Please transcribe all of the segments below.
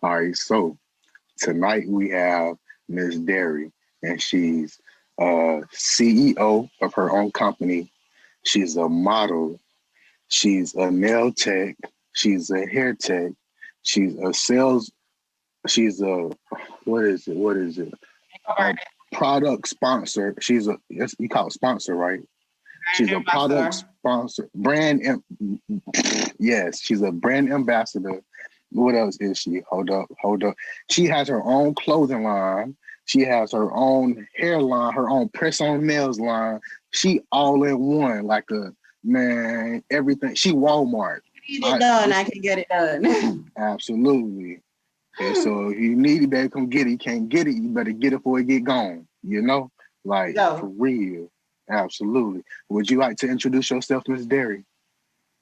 All right, so tonight we have Miss Derri, and she's CEO of her own company. She's a model. She's a nail tech. She's a hair tech. She's a sales. She's a what is it? What is it? A product sponsor. She's a yes, you call it sponsor, right? Brand She's a product ambassador. sponsor, yes, she's a brand ambassador. What else is she? Hold up, hold up. She has her own clothing line. She has her own hair line, her own press on nails line. She all in one, like a man, everything. She Walmart. Need it I done, this I can get it done. absolutely. And so if you need it, baby, come get it. You can't get it, you better get it before it get gone. You know? Like for Go. real. Absolutely. Would you like to introduce yourself, Miss Derry?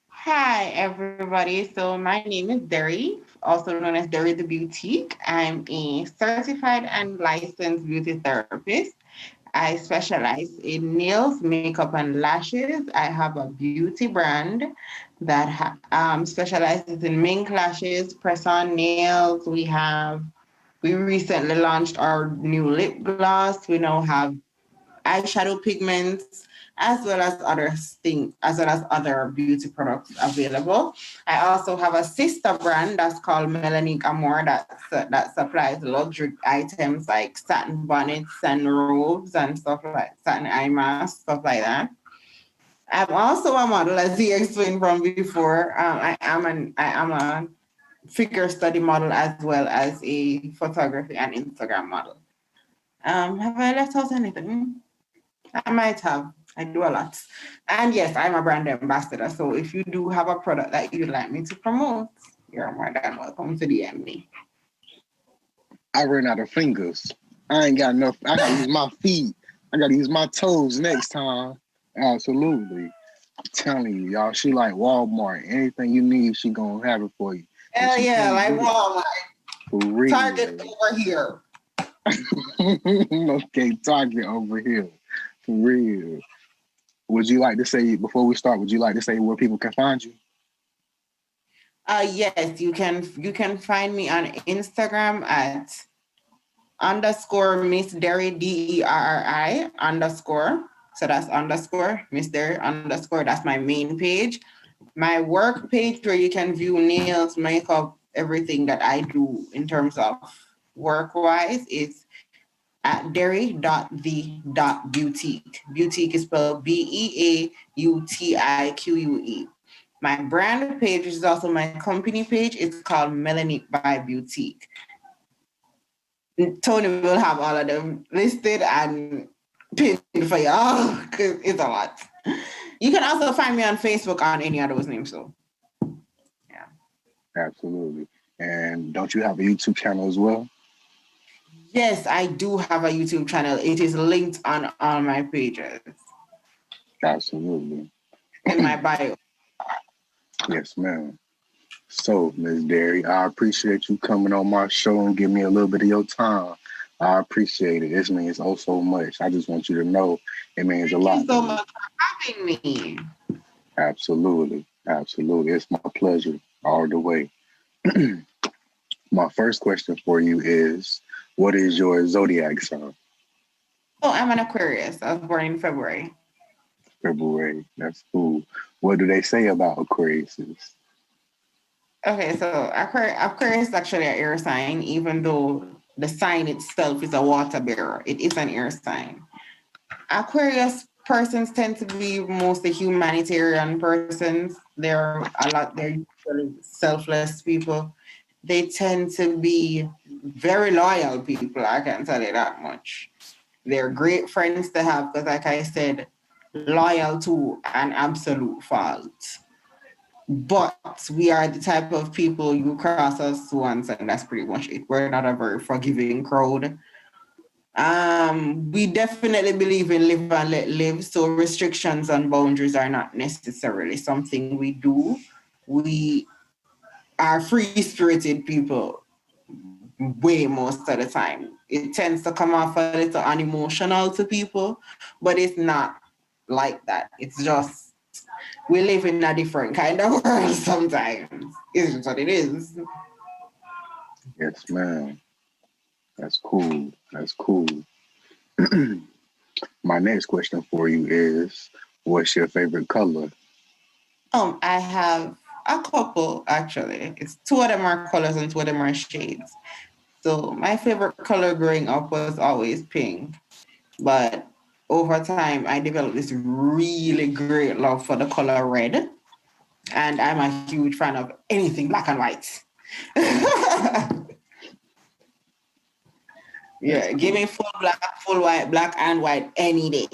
Hi, everybody. So my name is Derri, also known as Derri the Beautique. I'm a certified and licensed beauty therapist. I specialize in nails, makeup, and lashes. I have a beauty brand that specializes in mink lashes, press-on nails. We recently launched our new lip gloss. We now have eyeshadow pigments, as well as other beauty products available. I also have a sister brand that's called Melanique Amore that supplies luxury items like satin bonnets and robes and stuff like satin eye masks, stuff like that. I'm also a model, as he explained from before. I am a figure study model as well as a photography and Instagram model. Have I left out anything? I might have. I do a lot. And yes, I'm a brand ambassador. So if you do have a product that you'd like me to promote, you're more than welcome to DM me. I ran out of fingers. I ain't got enough. I gotta use my feet. I gotta use my toes next time. Absolutely. I'm telling you, y'all, she like Walmart. Anything you need, she gonna have it for you. But Hell you yeah, can't like get it Walmart. for Target real. over here. Okay, Target over here. For real. Would you like to say before we start, would you like to say where people can find you? Yes, you can find me on Instagram at underscore Miss Derry Derri underscore. So that's underscore Miss Derry underscore. That's my main page. My work page where you can view nails, makeup, everything that I do in terms of work wise is at derry.the.boutique. Boutique is spelled Beautique. My brand page, which is also my company page, it's called Melanie by Boutique. Tony will have all of them listed and pinned for y'all because it's a lot. You can also find me on Facebook on any of those names. So, yeah. Absolutely. And don't you have a YouTube channel as well? Yes, I do have a YouTube channel. It is linked on all my pages Absolutely. in my bio. Yes, ma'am. So, Ms. Derry, I appreciate you coming on my show and giving me a little bit of your time. I appreciate it. This means oh so much. I just want you to know it means a Thank you lot to so me. much for having me. Absolutely. Absolutely. It's my pleasure all the way. My first question for you is what is your zodiac sign? Oh, I'm an Aquarius. I was born in February. February. That's cool. What do they say about Aquariuses? Okay, so Aquarius is actually an air sign, even though the sign itself is a water bearer. It is an air sign. Aquarius persons tend to be mostly humanitarian persons. They're usually selfless people. They tend to be very loyal people, I can tell you that much. They're great friends to have because, like I said, loyal to an absolute fault. But we are the type of people you cross us once, and that's pretty much it. We're not a very forgiving crowd. We definitely believe in live and let live. So restrictions and boundaries are not necessarily something we do. We are free spirited people way most of the time. It tends to come off a little unemotional to people, but it's not like that. It's just we live in a different kind of world sometimes. It's just what it is. Yes, ma'am. That's cool. That's cool. My next question for you is, what's your favorite color? I have a couple actually. It's two of them are colors and two of them are shades. So my favorite color growing up was always pink, but over time I developed this really great love for the color red, and I'm a huge fan of anything black and white. That's Yeah, give cool. me full black, full white, black and white any day.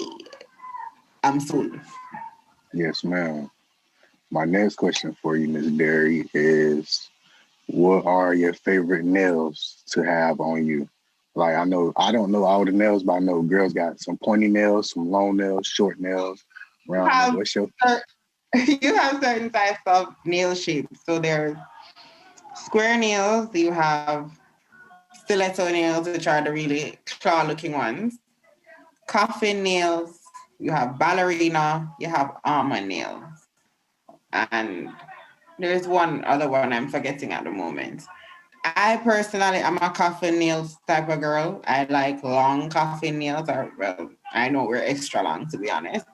I'm sold. Yes, ma'am. My next question for you, Miss Derry, is what are your favorite nails to have on you? Like I don't know all the nails, but I know girls got some pointy nails, some long nails, short nails, You round nails. have What's your you have certain types of nail shapes. So there's square nails. You have stiletto nails, which are the really claw-looking ones. Coffin nails. You have ballerina. You have almond nails, and there's one other one I'm forgetting at the moment. I personally am a coffin nails type of girl. I like long coffin nails. Or well, I know we're extra long to be honest.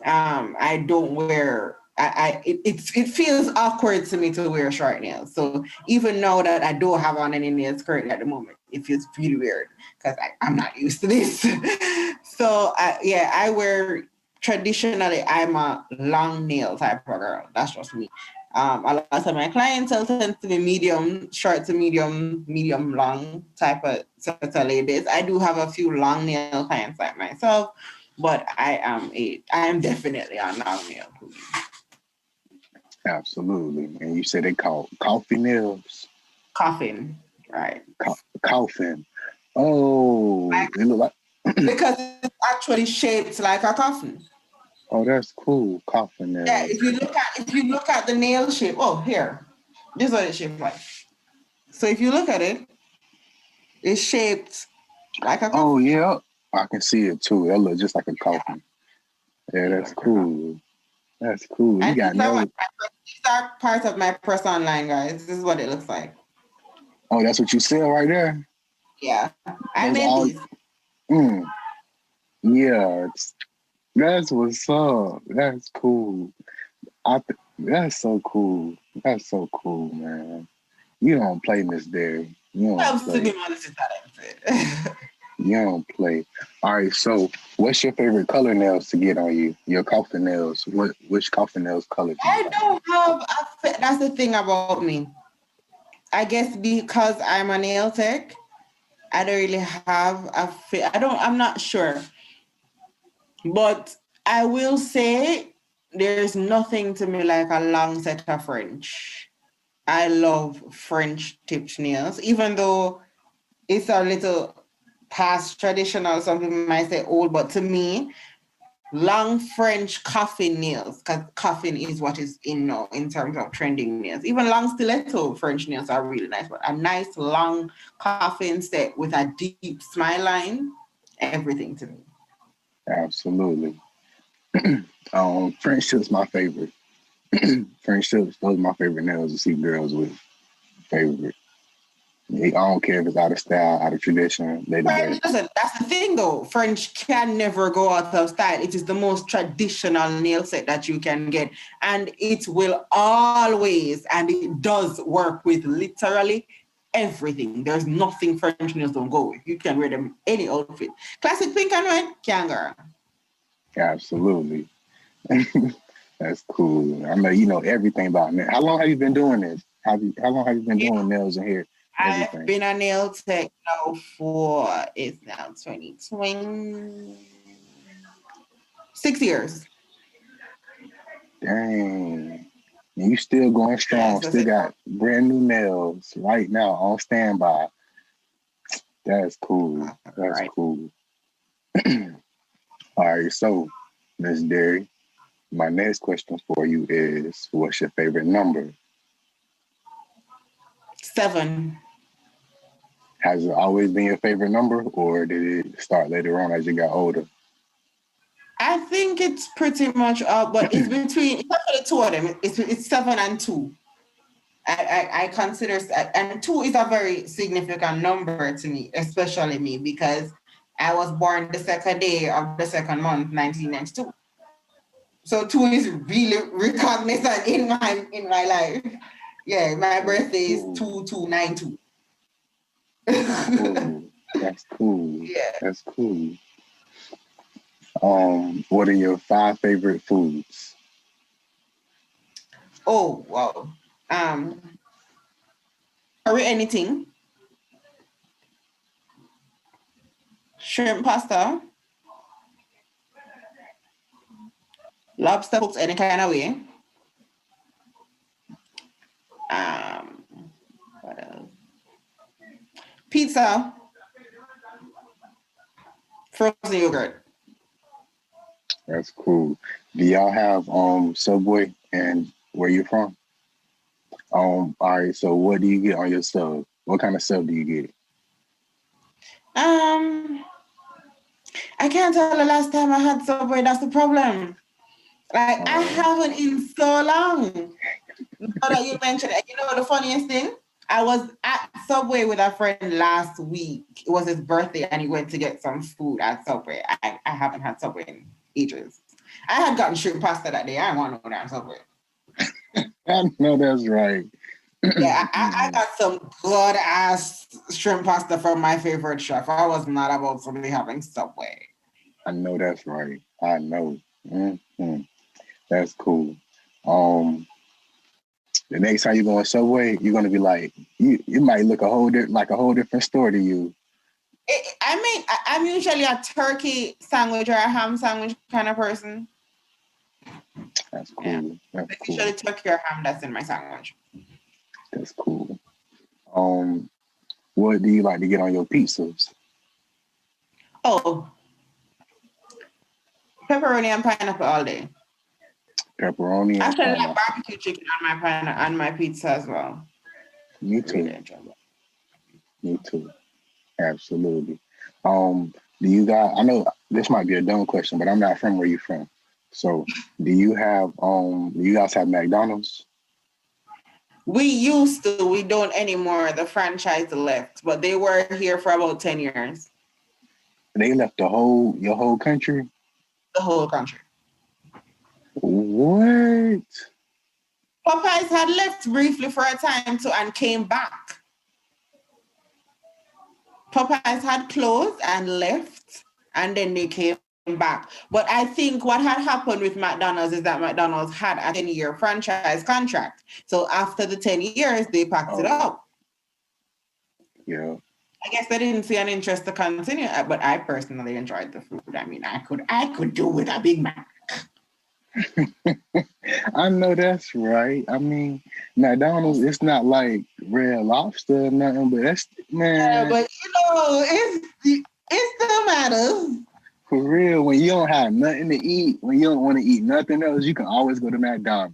I don't wear. It feels awkward to me to wear short nails. So even now that I don't have on any nails currently at the moment, it feels really weird because I'm not used to this. So yeah, I wear traditionally. I'm a long nail type of girl. That's just me. A lot of my clientele tends to be medium, short to medium long type of sort of ladies. I do have a few long nail clients like myself, but I am definitely a long nail queen. absolutely? And you said they call coffee nails, Coffin, right? coffin. Oh, Like it look like because it's actually shaped like a coffin. oh, that's cool. Coffin Yeah, nails. if you look at the nail shape, oh here, this is what it's shaped like. So if you look at it, it's shaped like a Oh coffin. yeah, I can see it too. That look just like a coffin. Yeah, Shaped that's like a coffin. cool. That's cool. You And got nails. these are part of my press online, guys. This is what it looks like. Oh, that's what you sell right there. Yeah, I Those made all. these. Mm, yeah, that's what's up. That's cool. That's so cool. That's so cool, man. You don't play, Miss Derry. You don't Helps to be play. multi-talented. You don't play. All right. So, what's your favorite color nails to get on you? Your coffin nails. Which coffin nails color do you I like? don't have that's the thing about me. I guess because I'm a nail tech, I don't really have a fit. I'm not sure. But I will say there's nothing to me like a long set of French. I love French tipped nails, even though it's a little past traditional. Some people might say old, but to me, long French coffin nails, because coffin is what is in now in terms of trending nails. Even long stiletto French nails are really nice, but a nice long coffin set with a deep smile line, everything to me. Absolutely. French tips my favorite. French tips, those are my favorite nails to see girls with. Favorite. I don't care if it's out of style, out of tradition. They the French best. doesn't. That's the thing, though. French can never go out of style. It is the most traditional nail set that you can get, and it will always, and it does work with literally everything. There's nothing French nails don't go with. You can wear them any outfit. Classic pink and white, can girl. Absolutely. That's cool. I know you know everything about nails. How long have you been doing this? How long have you been Yeah, doing nails and hair and I've everything? been a nail tech now for it's now 2020 6 years. Dang. And you still going Yeah, strong, so still got brand new nails right now on standby. That's cool. That's right. cool. All right, so Miss Derry, my next question for you is what's your favorite number? 7. Has it always been your favorite number or did it start later on as you got older? I think it's pretty much but it's between it's actually two of them. It's 7 and 2. I consider, and two is a very significant number to me, especially me, because I was born the second day of the second month, 1992. So two is really recognizant in my life. Yeah, my That's birthday is cool. 2292. Cool. That's cool. Yeah. That's cool. What are your 5 favorite foods? Oh wow. Curry anything, shrimp pasta, lobster cooked any kind of way. Um, what else? Pizza, frozen yogurt. That's cool. Do y'all have Subway and where you from? All right, so what do you get on your sub? What kind of sub do you get? Um, I can't tell the last time I had Subway. That's the problem. Like I Oh, haven't in so long. Now that you mentioned it, you know the funniest thing? I was at Subway with a friend last week. It was his birthday, and he went to get some food at Subway. I haven't had Subway in ages. I had gotten shrimp pasta that day. I didn't want no damn Subway. I know that's right. Yeah, I got some good ass shrimp pasta from my favorite chef. I was not about to be having Subway. I know that's right. I know. That's cool. Um, the next time you go on Subway, you're gonna be like, you might look like a whole different store to you. I mean, I'm usually a turkey sandwich or a ham sandwich kind of person. That's Yeah, cool. That's it's cool. usually turkey or ham that's in my sandwich. That's cool. Um, what do you like to get on your pizzas? Oh, pepperoni and pineapple all day. Pepperoni and Actually, like pineapple. barbecue chicken on my on my pizza as well. Me Really too. enjoy that. Me too. Absolutely. Um, do you guys? I know this might be a dumb question, but I'm not from where you're from. So, Do you guys have McDonald's? We used to, we don't anymore. The franchise left, but they were here for about 10 years. They left your whole country. The whole country. What? Popeyes had left briefly for a time too and came back. Popeyes had closed and left, and then they came back. But I think what had happened with McDonald's is that McDonald's had a 10-year franchise contract. So after the 10 years, they packed it Oh, up. yeah. I guess they didn't see an interest to continue, but I personally enjoyed the food. I mean, I could do with a Big Mac. I know that's right. I mean, McDonald's, it's not like Red Lobster or nothing, but that's, man, But you know, it still matters. for real, when you don't have nothing to eat, when you don't want to eat nothing else, you can always go to McDonald's.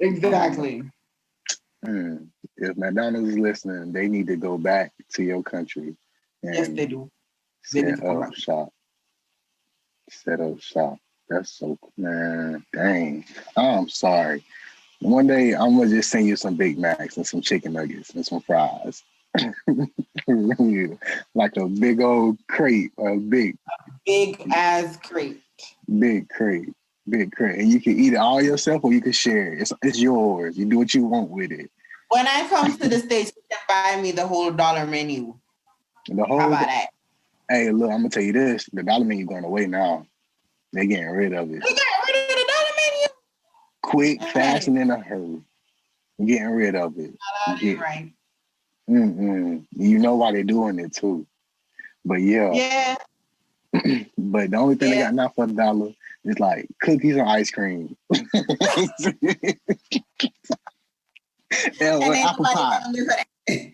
Um, Exactly. if McDonald's is listening, they need to go back to your country Yes, and they do. They need set to come up back. shop. Set up shop. That's so, man, dang. I'm sorry. One day I'm gonna just send you some Big Macs and some chicken nuggets and some fries. Like a big old crate, a Big as crate. big crate, big crate, and you can eat it all yourself or you can share it. It's yours. You do what you want with it. When I come to the States, you can buy me the whole dollar menu. The How whole. about that? Hey, look, I'm gonna tell you this: the dollar menu going away now. They're getting rid of it. We got rid of the dollar menu. Quick, fast, Hey, and in a hurry. Getting rid of it. you're Get. right. You know why they're doing it too. But yeah, Yeah, but the only thing they yeah. got now for the dollar is like cookies and ice cream. And Or ain't apple nobody pie. gonna do that.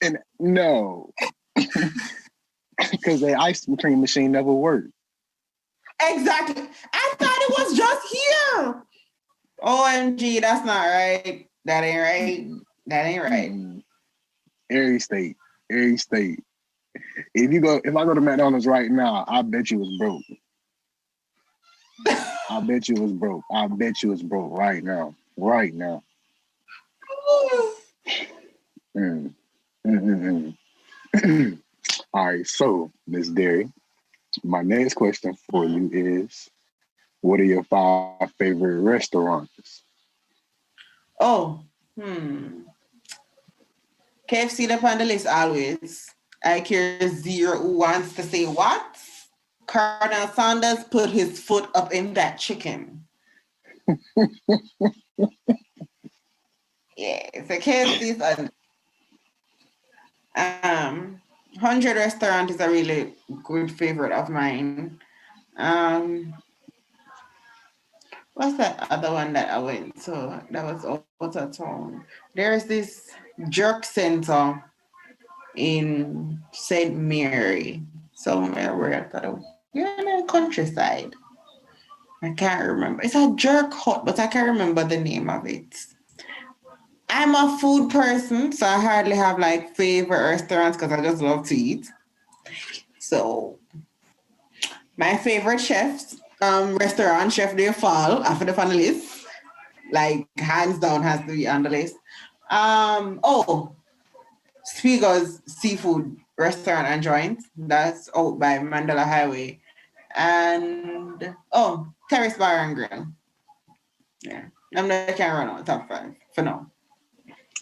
And no, because the ice cream machine never worked. Exactly. I thought it was just here. OMG, that's not right. That ain't right. Mm-mm, That ain't right. mm-mm. Every state, every state. If I go to McDonald's right now, I bet you was broke. I bet you was broke. I bet you was broke right now. Right now. Mm. Mm-mm-mm. All right, so Miss Derry, my next question for you is, what are your 5 favorite restaurants? Oh, hmm. KFC up on the list always. I care zero who wants to say what. Colonel Sanders put his foot up in that chicken. Yeah, so KFC is on 100 restaurant is a really good favorite of mine. Um, what's that other one that I went to that was out of town? There's this jerk center in St. Mary, somewhere where I thought you're in the countryside. I can't remember. It's a jerk hut, but I can't remember the name of it. I'm a food person, so I hardly have like favorite restaurants because I just love to eat. So my favorite chefs, restaurant Chef de Fall, after the finalists, like hands down has to be on the list. Oh, Spiegel's Seafood Restaurant and Joint. That's out by Mandela Highway. And Terrace Bar and Grill. Yeah. I'm not can run on top 5 for now.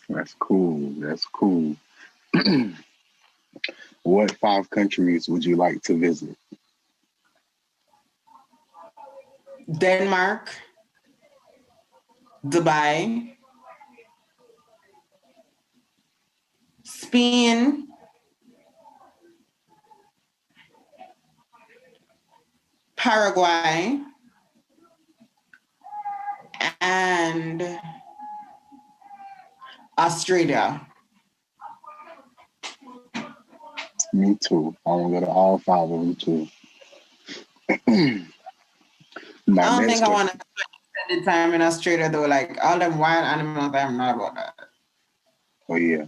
That's cool. That's cool. What 5 countries would you like to visit? Denmark, Dubai, Spain, Paraguay, and Australia. Me too. I want to go to all 5 of them too. My I don't next think I want question. to spend the time in Australia though. Like all them wild animals, I'm not about that. Oh yeah.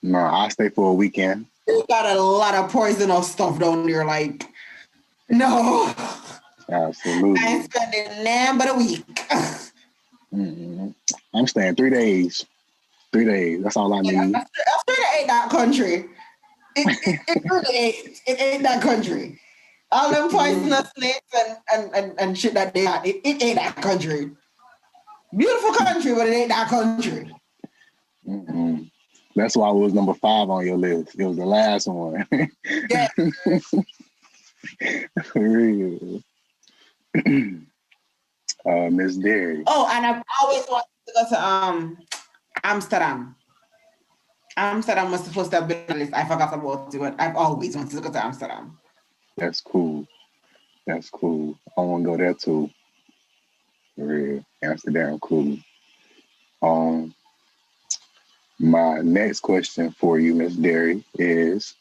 No, I stay for a weekend. They got a lot of poisonous stuff down there. Like, no, I ain't Absolutely. spending none but a week. Mm-mm. I'm staying 3 days. 3 days. That's all I need. Australia ain't that country. It really ain't. It ain't that country. All them Mm-mm. poisonous snakes and shit that they got, it ain't that country. Beautiful country, but it ain't that country. That's why it was number 5 on your list. It was the last one. Yeah. For real. Miss Derry. Oh, and I've always wanted to go to Amsterdam. Amsterdam was supposed to have been on the list. I forgot about it, but I've always wanted to go to Amsterdam. That's cool. That's cool. I want to go there too. For real. Amsterdam, cool. Um, my next question for you, Miss Derry, is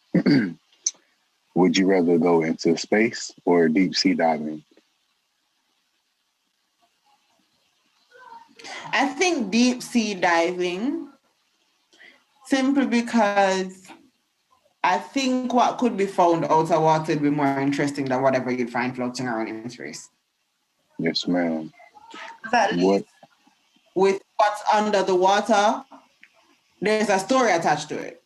would you rather go into space or deep sea diving? I think deep sea diving, simply because I think what could be found out of water would be more interesting than whatever you'd find floating around in space. Yes, ma'am. At What? least with what's under the water, there's a story attached to it.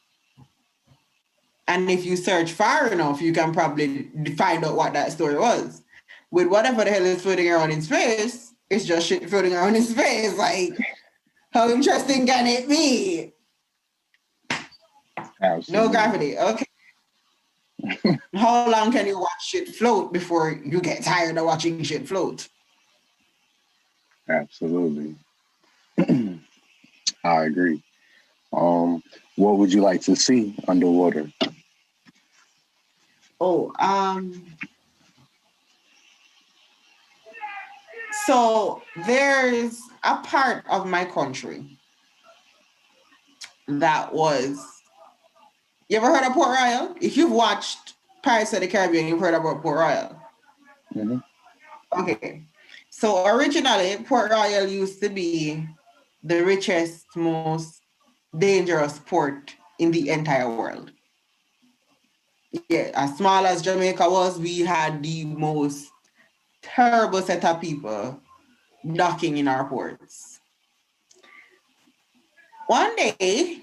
And if you search far enough, you can probably find out what that story was. With whatever the hell is floating around in space, it's just shit floating around in space. Like, how interesting can it be? No Absolutely. gravity. Okay. How long can you watch shit float before you get tired of watching shit float? Absolutely. I agree. What would you like to see underwater? Oh, so there's a part of my country that was. You ever heard of Port Royal? If you've watched Pirates of the Caribbean, you've heard about Port Royal. Mm-hmm. Okay. So originally, Port Royal used to be the richest, most dangerous port in the entire world. Yeah, as small as Jamaica was, we had the most terrible set of people docking in our ports. One day,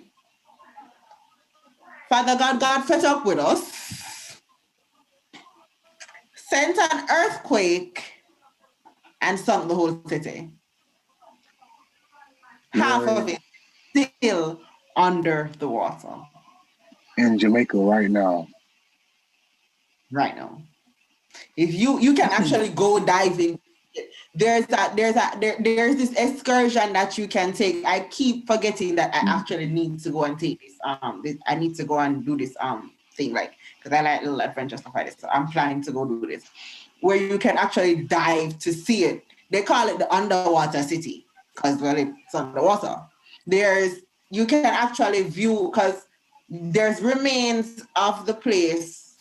Father God got fed up with us, sent an earthquake, and sunk the whole city. Half of it still under the water. In Jamaica right now. Right now. If you can actually go diving, there's this excursion that you can take. I keep forgetting that I actually need to go and take this. I need to go and do this thing, like, because I like little adventure stuff like this. So I'm planning to go do this, where you can actually dive to see it. They call it the underwater city because, well, it's underwater. You can actually view, because there's remains of the place.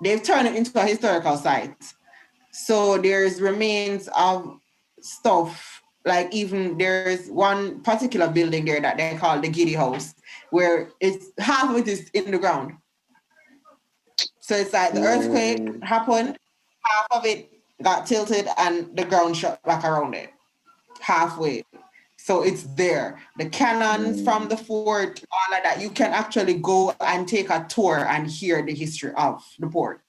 They've turned it into a historical site. So there's remains of stuff, like even there's one particular building there that they call the Giddy House, where it's half of it is in the ground. So it's like the earthquake happened, half of it got tilted and the ground shut back around it, halfway. So it's there. The cannons from the fort, all of that. You can actually go and take a tour and hear the history of the port.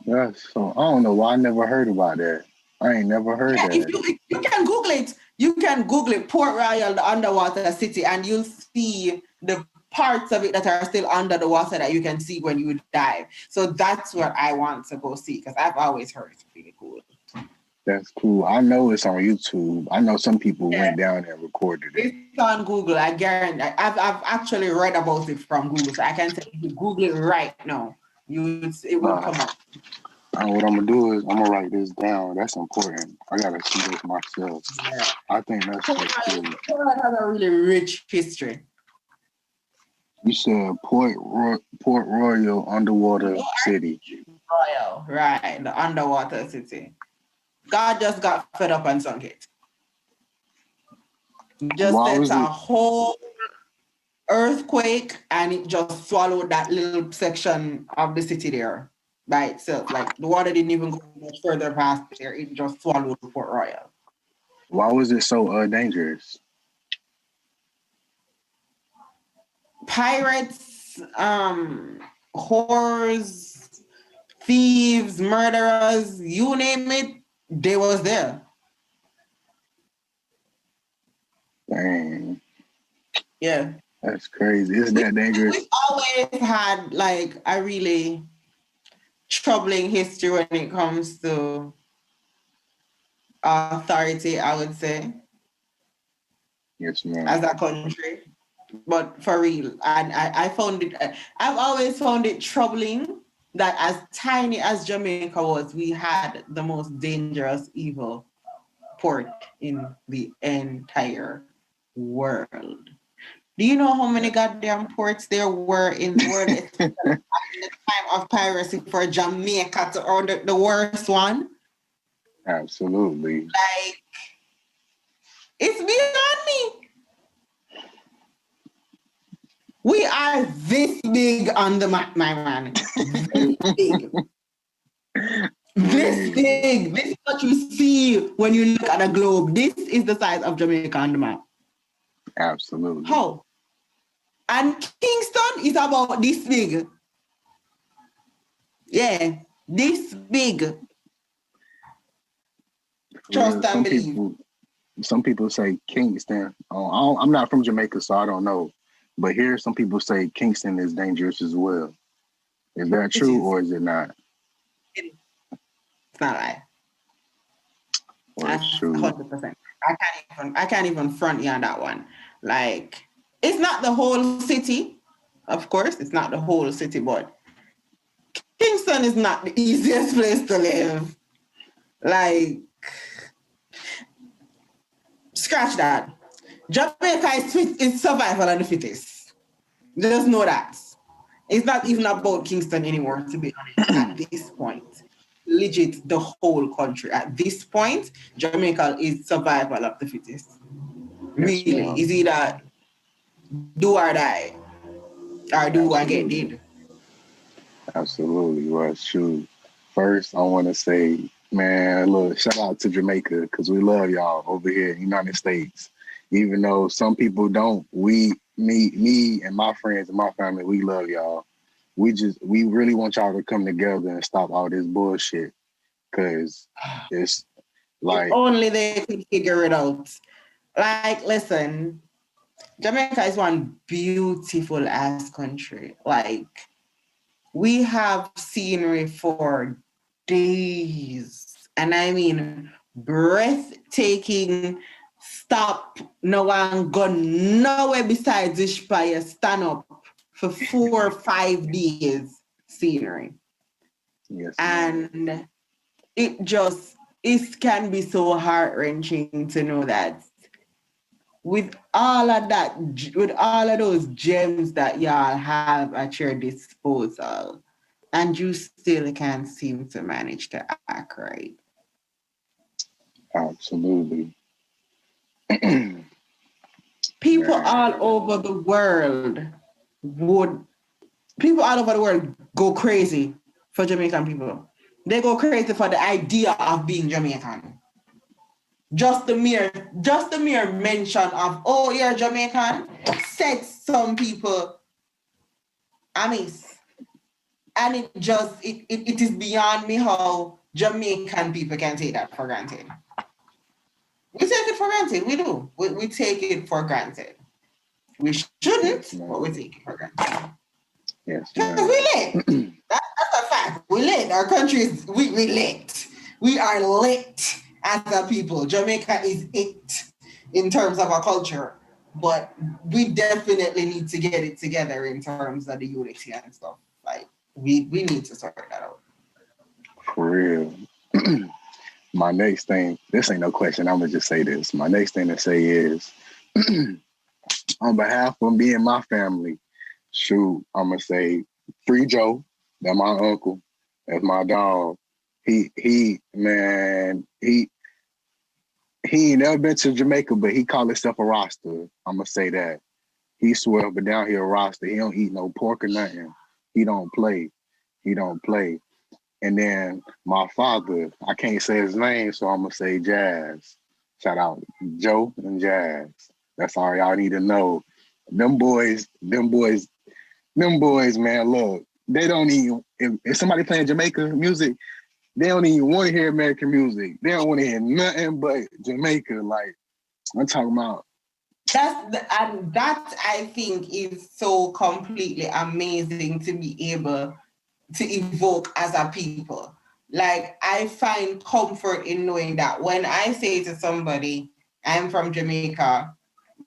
That's so. I don't know why I never heard about that. I ain't never heard Yeah, that. if you can Google it. You can Google it, Port Royal, the underwater city, and you'll see the parts of it that are still under the water that you can see when you dive. So that's what I want to go see, because I've always heard it's really cool. That's cool. I know it's on YouTube. I know some people went down there and recorded it. It's on Google. I guarantee. I've actually read about it from Google, so I can tell you, Google it right now. It will come up. What I'm gonna do is I'm gonna write this down. That's important. I gotta see this myself. Yeah. I think that's so cool. Port has a really rich history. You said Port Royal underwater city. Royal, right? The underwater city. God just got fed up and sunk it. Just sent a whole earthquake, and it just swallowed that little section of the city there by itself. Like, the water didn't even go much further past there. It just swallowed Port Royal. Why was it so dangerous? Pirates, whores, thieves, murderers, you name it, they was there. Dang. Yeah. That's crazy. It's that dangerous. We've always had like a really troubling history when it comes to authority, I would say. Yes, ma'am. As a country. But for real, and I found it, I've always found it troubling that as tiny as Jamaica was, we had the most dangerous, evil port in the entire world. Do you know how many goddamn ports there were in the world at the time of piracy for Jamaica to order the worst one? Absolutely. Like, it's beyond me. We are this big on the map, my man. This big. This big. This is what you see when you look at a globe. This is the size of Jamaica on the map. Absolutely. How? And Kingston is about this big. Yeah, this big. Trust and believe. Some people say Kingston. I'm not from Jamaica, so I don't know. But here, some people say Kingston is dangerous as well. Is that true, or is it not? It's not right. That's true. 100%. I can't even front you on that one. Like, it's not the whole city, of course. It's not the whole city, but Kingston is not the easiest place to live. Like, scratch that. Jamaica is survival of the fittest. Just know that. It's not even about Kingston anymore, to be honest, at this point. Legit, the whole country. At this point, Jamaica is survival of the fittest. Really. It's either do or die, or do and get dead. Absolutely. Well, shoot. First, I want to say, man, look, shout out to Jamaica, because we love y'all over here in the United States. Even though some people don't, we me and my friends and my family, we love y'all. We really want y'all to come together and stop all this bullshit. Cause it's If like, only they could figure it out. Like, listen, Jamaica is one beautiful ass country. Like, we have scenery for days. And I mean, breathtaking. Stop, no one go nowhere besides Ishpire, stand up for 4 or 5 days scenery. yes, ma'am. And it can be so heart-wrenching to know that with all of that, with all of those gems that y'all have at your disposal, and you still can't seem to manage to act right. Absolutely. People all Man, over the world would people all over the world go crazy for Jamaican people. They go crazy for the idea of being Jamaican. Just the mere mention of, oh, you're Jamaican sets some people, I mean, and it is beyond me how Jamaican people can take that for granted. We take it for granted. We do. We take it for granted. We yes, shouldn't, but we ma'am. take it for granted. Yes, Because we ma'am. lit. That's a fact. We lit. Our country is we lit. We are lit as a people. Jamaica is it in terms of our culture. But we definitely need to get it together in terms of the unity and stuff. Like we need to sort that out. For real. My next thing, this ain't no question. I'm gonna just say this. My next thing to say is, on behalf of me and my family, shoot, I'm gonna say free Joe. That my uncle. That's my dog. Man, he ain't never been to Jamaica, but he call himself a roster. I'm gonna say that. He swear, but down here a roster. He don't eat no pork or nothing. He don't play. He don't play. And then my father, I can't say his name, so I'm gonna say Jazz. Shout out Joe and Jazz. That's all y'all need to know. Them boys, man, look, they don't even, if somebody playing Jamaica music, they don't even want to hear American music. They don't want to hear nothing but Jamaica. Like, I'm talking about. And that I think is so completely amazing to be able to evoke as a people. Like I find comfort in knowing that when I say to somebody, I'm from Jamaica,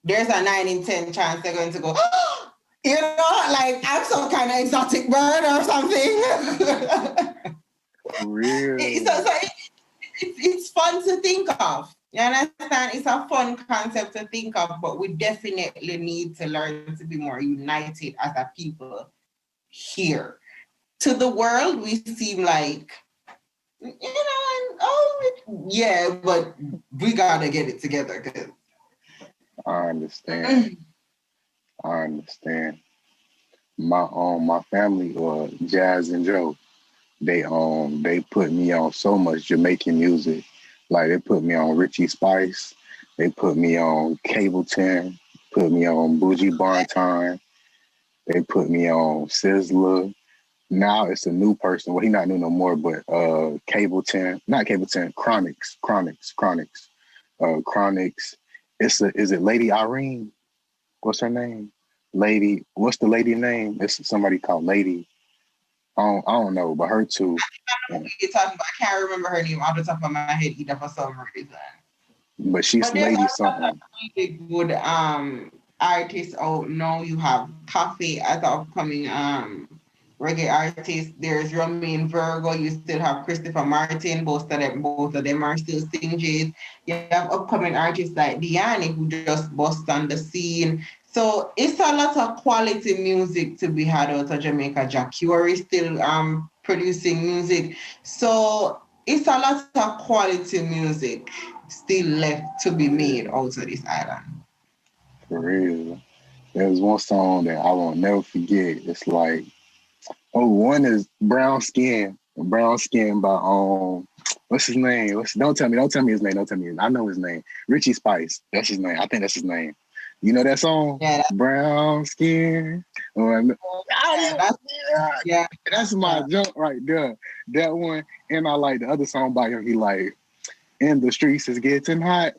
there's a 9 in 10 chance they're going to go, oh, you know, like I'm some kind of exotic bird or something. For It- real. so so it, it's fun to think of. You understand? It's a fun concept to think of, but we definitely need to learn to be more united as a people here. To the world, we seem like, and, oh, yeah, but we gotta get it together. I understand. I understand. My family, Jazz and Joe, they put me on so much Jamaican music. Like they put me on Richie Spice, they put me on Cableton, put me on Bougie Barntine, they put me on Sizzler. Now it's a new person. Well, he not new no more, but Cableton, not Cableton, Chronics. Chronics. Is it Lady Irene? What's her name? Lady, what's the lady name? It's somebody called Lady. I don't know, but her too. Yeah. You're talking about, I can't remember her name off the top of my head either for some reason. But she's But there's Lady a lot of something. really good artists out now. You have Coffee as an upcoming reggae artist. There's Romain Virgo. You still have Christopher Martin. Both of them are still singers. You have upcoming artists like Diani who just bust on the scene. So it's a lot of quality music to be had out of Jamaica. Jack is still producing music. So it's a lot of quality music still left to be made out of this island. For real. There's one song that I won't never forget. It's like, oh, one is Brown Skin by what's his name? Don't tell me his name. Don't tell me I know his name. Richie Spice. That's his name. I think that's his name. You know that song? Yeah, Brown skin. Oh, yeah. that's my jump right there. That one. And I like the other song by him. He like, and the streets is getting hot.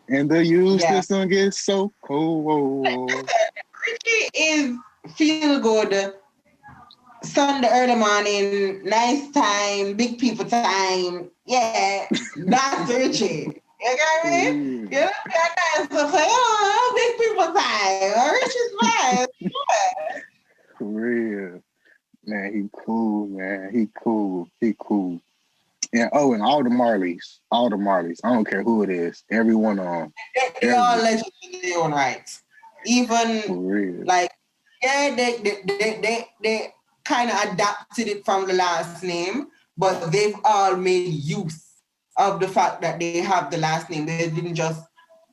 And the youth Yeah. system gets so cold. Richie is feel good. Sunday early morning, nice time, big people time. Yeah, that's Richie. You get For me? real. You know, that nice to say, oh, big people time. Richie's fine. For real. Man, he cool, man. He cool. He cool. And oh, and all the Marleys. All the Marleys. I don't care who it is. Every one of them. They all legends in their own right. For Even real. like, yeah, they kind of adapted it from the last name, but they've all made use of the fact that they have the last name. They didn't just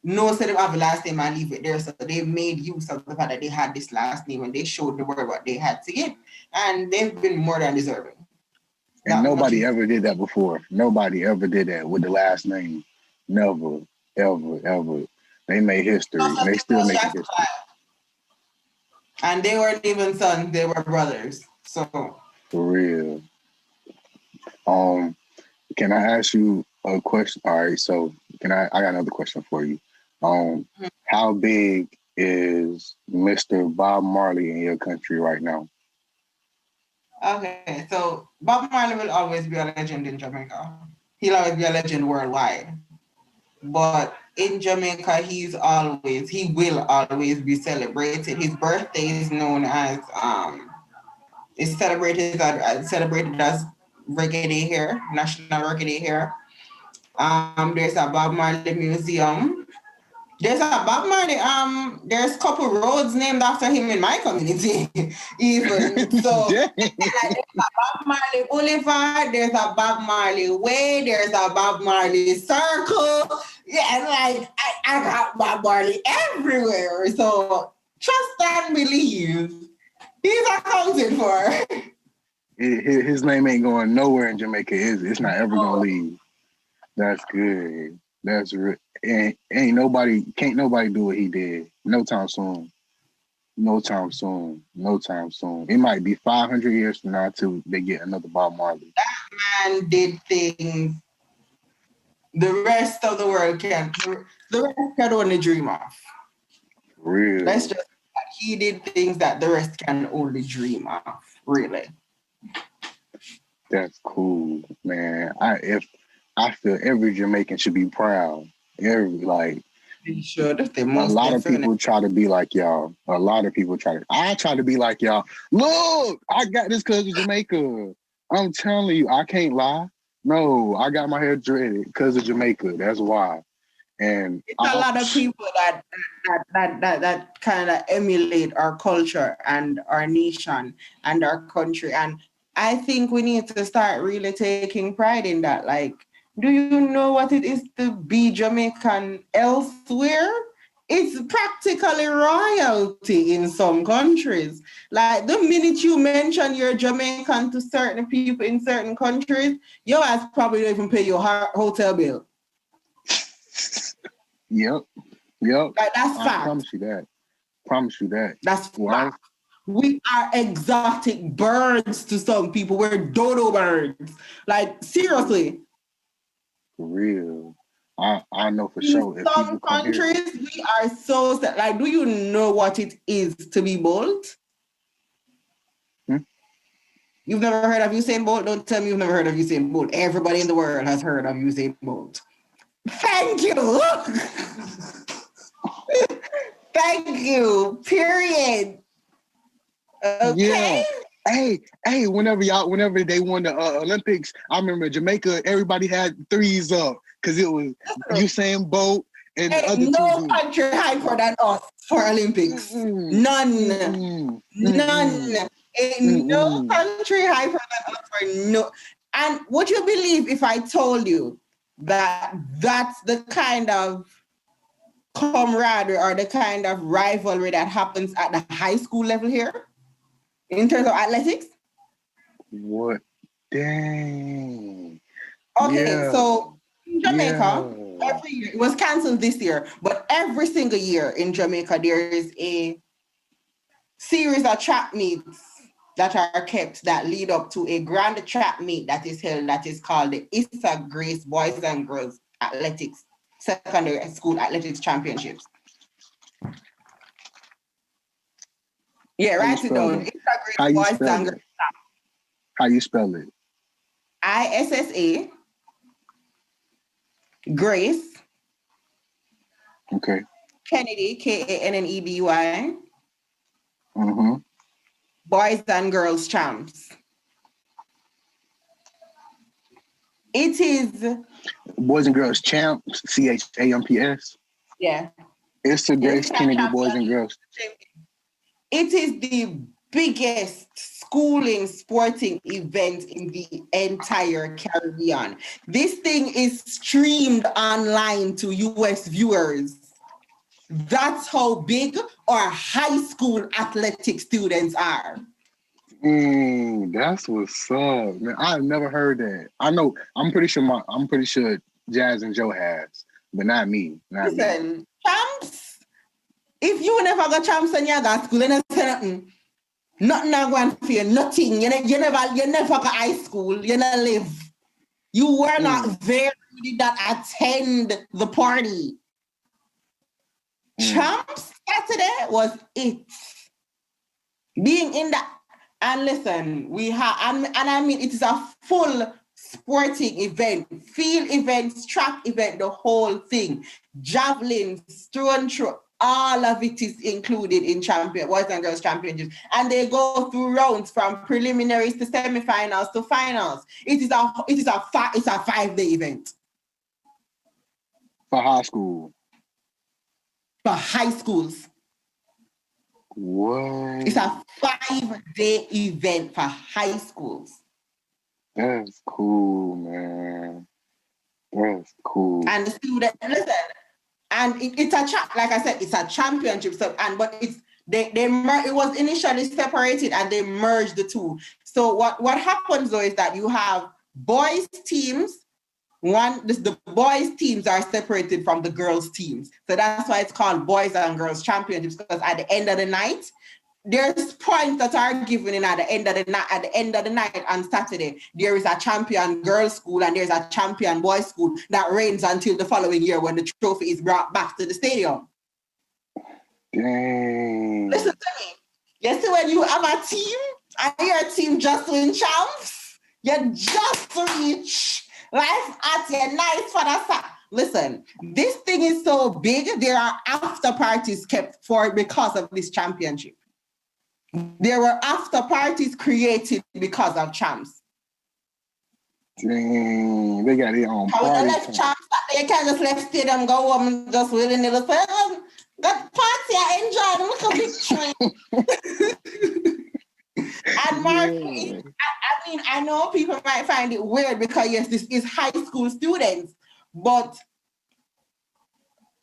no say them have a last name and leave it there. So they made use of the fact that they had this last name and they showed the world what they had to give. And they've been more than deserving. And That much nobody is ever did that before. Nobody ever did that with the last name. Never, ever, ever. They made history, and they still making history. and they weren't even sons, they were brothers. So For real. Um, can I ask you a question? All right, so I got another question for you. How big is Mr. Bob Marley in your country right now? okay, so Bob Marley will always be a legend in Jamaica. He'll always be a legend worldwide. But in Jamaica, he will always be celebrated. His birthday is known as is celebrated as Reggae Day here, National Reggae Day here. There's a Bob Marley Museum. There's a Bob Marley. There's a couple roads named after him in my community, even so. Like, there's a Bob Marley Boulevard. There's a Bob Marley Way. There's a Bob Marley Circle. Yeah, like I got Bob Marley everywhere. So trust and believe. He's accounted for. His name ain't going nowhere in Jamaica, is it? It's not ever gonna leave. That's good. That's real. Ain't nobody, can't nobody do what he did. No time soon. No time soon. No time soon. It might be 500 years from now till they get another Bob Marley. That man did things the rest of the world the rest can only dream of. Real. Let's just he did things that the rest can only dream of. Really. That's cool, man. I feel every Jamaican should be proud. They should. They A most lot of definitely. people try to be like y'all. A lot of people I try to be like y'all. Look, I got this because of Jamaica. I'm telling you, I can't lie. No, I got my hair dreaded because of Jamaica. That's why. And It's a lot of people that kind of emulate our culture and our nation and our country. And I think we need to start really taking pride in that. Like, do you know what it is to be Jamaican elsewhere? It's practically royalty in some countries. Like the minute you mention you're Jamaican to certain people in certain countries, your ass probably don't even pay your hotel bill. Yep. Like that's I fact. promise you that. That's fact. We are exotic birds to some people. We're dodo birds. Like seriously. For real. I know for In sure. If some people come here, countries, we are so like. Do you know what it is to be bold? You've never heard of Usain Bolt? Don't tell me you've never heard of Usain Bolt. Everybody in the world has heard of Usain Bolt. Thank you. Thank you. Period. Okay. Yeah. Hey, whenever they won the Olympics, I remember Jamaica, everybody had threes up because it was Usain Bolt and the other no two country hyper than us for Olympics. None. None. Ain't no country hyper than us for no. And would you believe if I told you that that's the kind of camaraderie or the kind of rivalry that happens at the high school level here in terms of athletics? What? Dang. Okay, Yeah. so in Jamaica, every year. It was canceled this year, but every single year in Jamaica, there is a series of track meets that are kept that lead up to a grand track meet that is held that is called the Issa Grace Boys and Girls Athletics Secondary School Athletics Championships. Yeah, write it down. Issa Grace Boys and Girls. How you spell it? ISSA Grace. Okay. Kennedy, Kennedy. Mm-hmm. Boys and Girls Champs. It is Boys and Girls Champs, CHAMPS. Yeah. It's the Grace Kennedy Boys and Girls. It is the biggest schooling sporting event in the entire Caribbean. This thing is streamed online to US viewers. That's how big our high school athletic students are. That's what's up, man. I've never heard that. I'm pretty sure Jazz and Joe has, but not me. Listen, champs. If you never got champs in your school, you never say nothing. Nothing not going for you, nothing. You never got high school, you never live. You were not there, you did not attend the party. Champs Saturday was it. Being in that, and listen, we have, and I mean, it is a full sporting event, field events, track event, the whole thing. Javelin, stone throw, all of it is included in Boys and Girls Championships. And they go through rounds from preliminaries to semifinals to finals. It's a 5-day event. For high school. For high schools. What? It's a 5-day event for high schools. That's cool, man. That's cool. And the student, listen, and it's a like I said, it's a championship. So, but it's it was initially separated and they merged the two. So what happens though is that you have boys teams. The boys teams are separated from the girls teams. So that's why it's called Boys and Girls Championships, because at the end of the night, there's points that are given in at the end of the night on Saturday. There is a champion girls school and there's a champion boys school that reigns until the following year when the trophy is brought back to the stadium. Dang. Listen to me. You see, when you have a team and your team just win champs, you just reach life at your nice for the Listen, this thing is so big, there are after parties kept for it because of this championship. There were after parties created because of champs. Dang, they got their own party. When they left champs, they can't just left stadium, go home and just willing to say, that party I enjoyed, look a victory. And Mark, I mean, I know people might find it weird because yes, this is high school students, but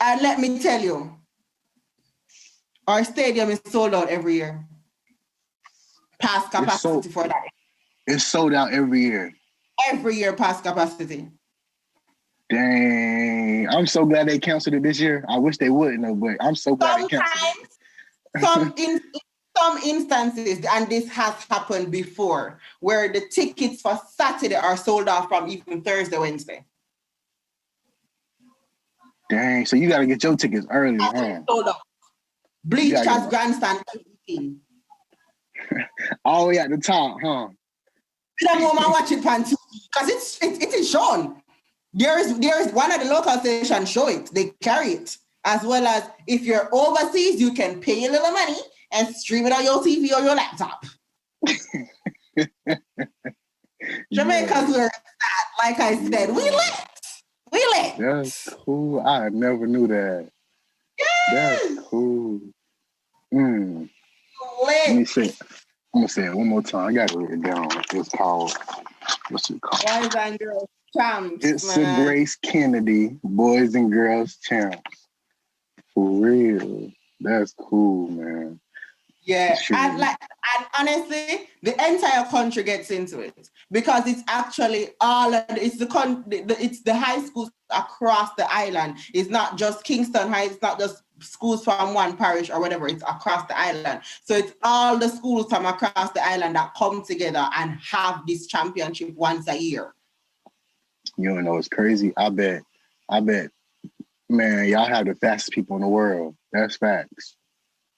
let me tell you, our stadium is sold out every year. Past capacity for that. It's sold out every year. Every year past capacity. Dang. I'm so glad they canceled it this year. I wish they wouldn't though, but I'm so glad they canceled it. In some instances, and this has happened before, where the tickets for Saturday are sold out from even Thursday, Wednesday. Dang, so you got to get your tickets early, huh? Sold out. Bleachers, grandstand, everything. All the way at the top, huh? The moment watch it on TV because it is shown. There is one of the local stations show it. They carry it, as well as if you're overseas, you can pay a little money and stream it on your TV or your laptop. Jamaica's where it's at. Like I said, we lit. That's cool. I never knew that. Yes. That's cool. Let me say. I'm gonna say it one more time. I gotta write it down. It's called. What's it called? Boys and Girls Champs. It's the Grace Kennedy Boys and Girls Champs. For real. That's cool, man. Yeah, And honestly, the entire country gets into it because it's actually it's the high schools across the island. It's not just Kingston High. It's not just schools from one parish or whatever. It's across the island. So it's all the schools from across the island that come together and have this championship once a year. You know, it's crazy. I bet, man, y'all have the fastest people in the world. That's facts.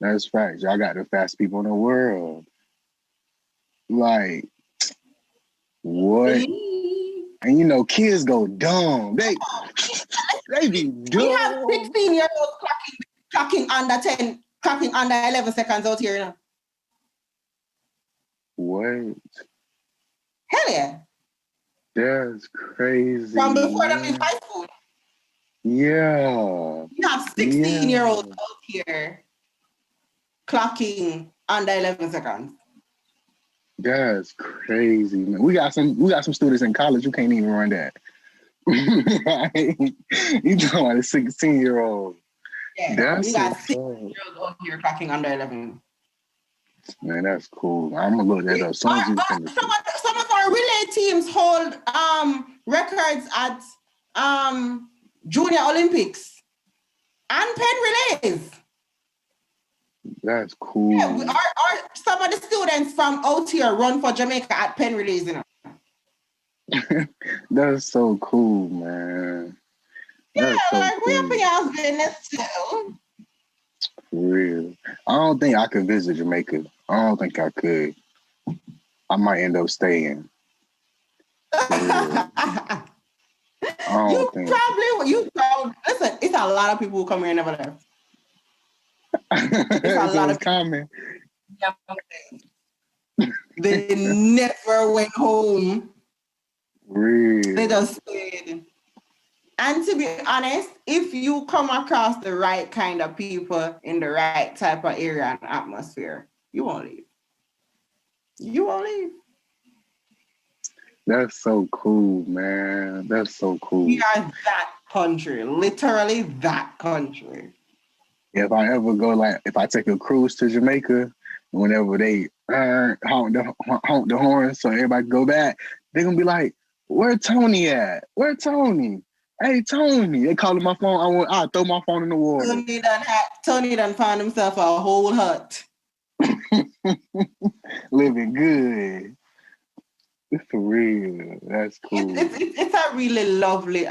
That's facts. Y'all got the fastest people in the world. Like, what? And you know, kids go dumb. They be dumb. We have 16-year-olds clocking under 11 seconds out here now. What? Hell yeah. That's crazy. From before them in high school. Yeah. We have 16-year-olds out here clocking under 11 seconds. That's crazy, man. We got some students in college who can't even run that. You talking about a 16-year-old. Yeah, that's we got 16-year-olds out here clocking under 11. Man, that's cool. I'm gonna look that up. Some of our relay teams hold records at Junior Olympics and Penn relays. That's cool. Yeah, some of the students from out here run for Jamaica at Penn relays, you know. That's so cool, man. That's so like cool. We're for y'all's business too. For real. I don't think I could visit Jamaica. I don't think I could. I might end up staying. You probably listen, it's a lot of people who come here and never left. It's a lot of common. They never went home. Really? They just stayed. And to be honest, if you come across the right kind of people in the right type of area and atmosphere, you won't leave. You won't leave. That's so cool, man. That's so cool. We are that country, literally that country. If I ever go, if I take a cruise to Jamaica, whenever they honk the horn so everybody go back, they're going to be like, where Tony at? Where Tony? Hey, Tony. They calling my phone. I'll throw my phone in the water. Tony done found himself a whole hut. Living good. For real. That's cool. It's a really lovely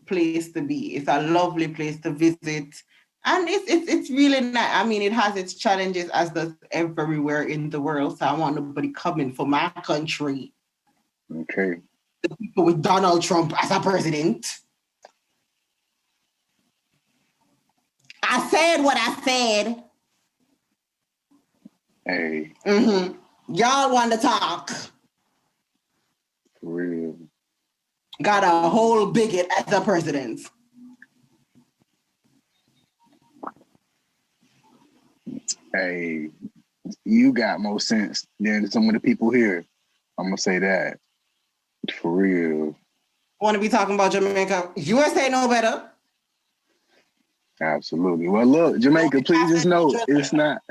place to be. It's a lovely place to visit. And it's really nice. I mean, it has its challenges as does everywhere in the world. So I want nobody coming for my country. Okay. The people with Donald Trump as a president. I said what I said. Hey. Mm-hmm. Y'all want to talk. For real. Got a whole bigot as a president. Hey, you got more sense than some of the people here. I'm going to say that. For real. Want to be talking about Jamaica? USA know better. Absolutely. Well, look, Jamaica, please just know it's not.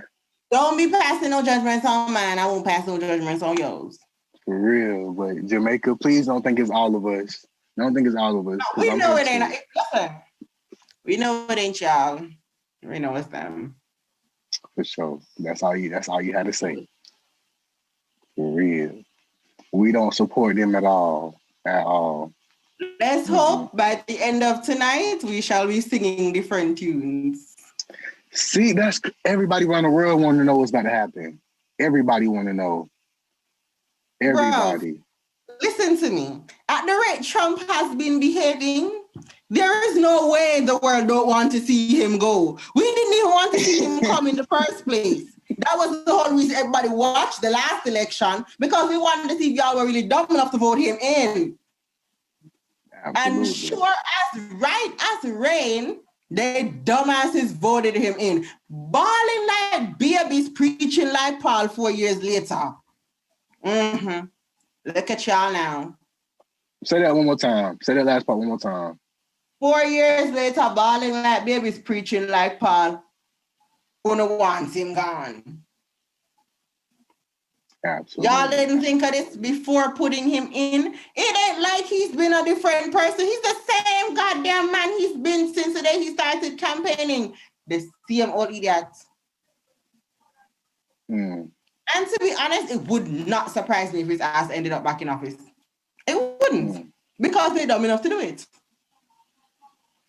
Don't be passing no judgments on mine. I won't pass no judgments on yours. For real. But Jamaica, please don't think it's all of us. Don't think it's all of us. No, we know it ain't. Listen, we know it ain't y'all. We know it's them. For sure. That's all you had to say. For real. We don't support them at all. At all. Let's hope by the end of tonight we shall be singing different tunes. See, that's everybody around the world want to know what's about to happen. Everybody want to know. Everybody. Bro, listen to me. At the rate Trump has been behaving, there is no way the world don't want to see him go. We didn't even want to see him come in the first place. That was the whole reason everybody watched the last election, because we wanted to see if y'all were really dumb enough to vote him in. Absolutely. And sure as right as rain, they dumbasses voted him in. Balling like babies, preaching like Paul 4 years later. Mm-hmm. Look at y'all now. Say that one more time. Say that last part one more time. 4 years later, balling like babies, preaching like Paul. Who no wants him gone. Y'all Absolutely. didn't think of this before putting him in. It ain't like he's been a different person. He's the same goddamn man he's been since the day he started campaigning. The same old idiot. Mm. And to be honest, it would not surprise me if his ass ended up back in office. It wouldn't. Mm. Because they're dumb enough to do it.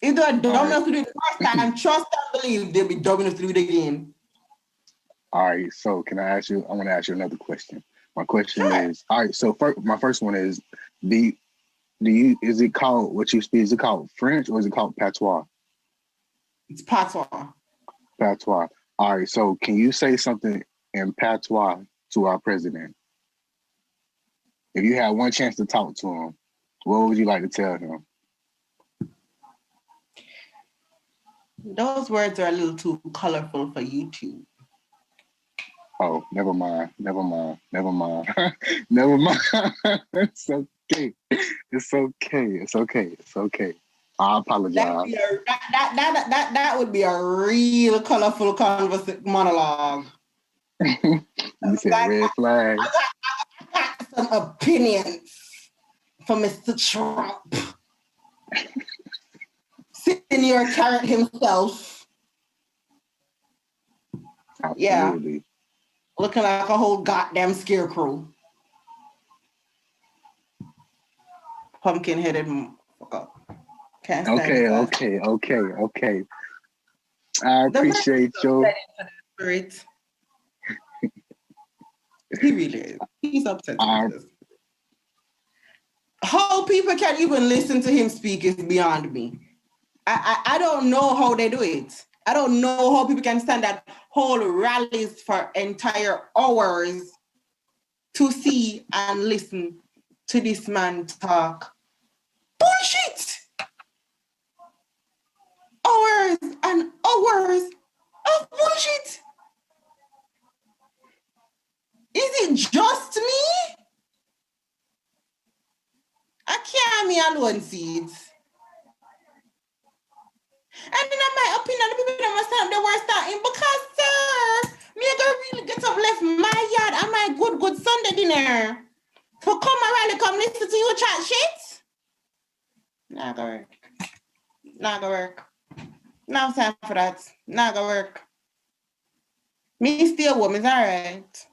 If they're All dumb right. enough to do it the first time, trust and believe they'll be dumb enough to do it again. All right. So can I ask you? I want to ask you another question. My question Sure. is, all right. So my first one is, is it called what you speak? Is it called French or is it called patois? It's patois. Patois. All right. So can you say something in patois to our president? If you had one chance to talk to him, what would you like to tell him? Those words are a little too colorful for YouTube. Oh, never mind. Never mind. Never mind. Never mind. It's okay. It's okay. It's okay. It's okay. I apologize. That would be a real colorful monologue. You said Like, red flag. I got some opinions for Mr. Trump. Senior carrot himself. Yeah. Absolutely. Looking like a whole goddamn scarecrow. Pumpkin-headed motherfucker. Can't stand Okay. his ass. Okay. Okay. Okay. I The man appreciate is you. upsetting to the spirit. He really is. He's upsetting I, to this. How people can even listen to him speak is beyond me. I don't know how they do it. I don't know how people can stand at whole rallies for entire hours to see and listen to this man talk. Bullshit! Hours and hours of bullshit. Is it just me? I can't me alone see it. And in my opinion, the people that must have they were starting because, sir, me gonna really get up left my yard and my good Sunday dinner to come around and come listen to you chat shit. Not gonna work. Not gonna work. No time for that. Not gonna work. Me still woman's all right.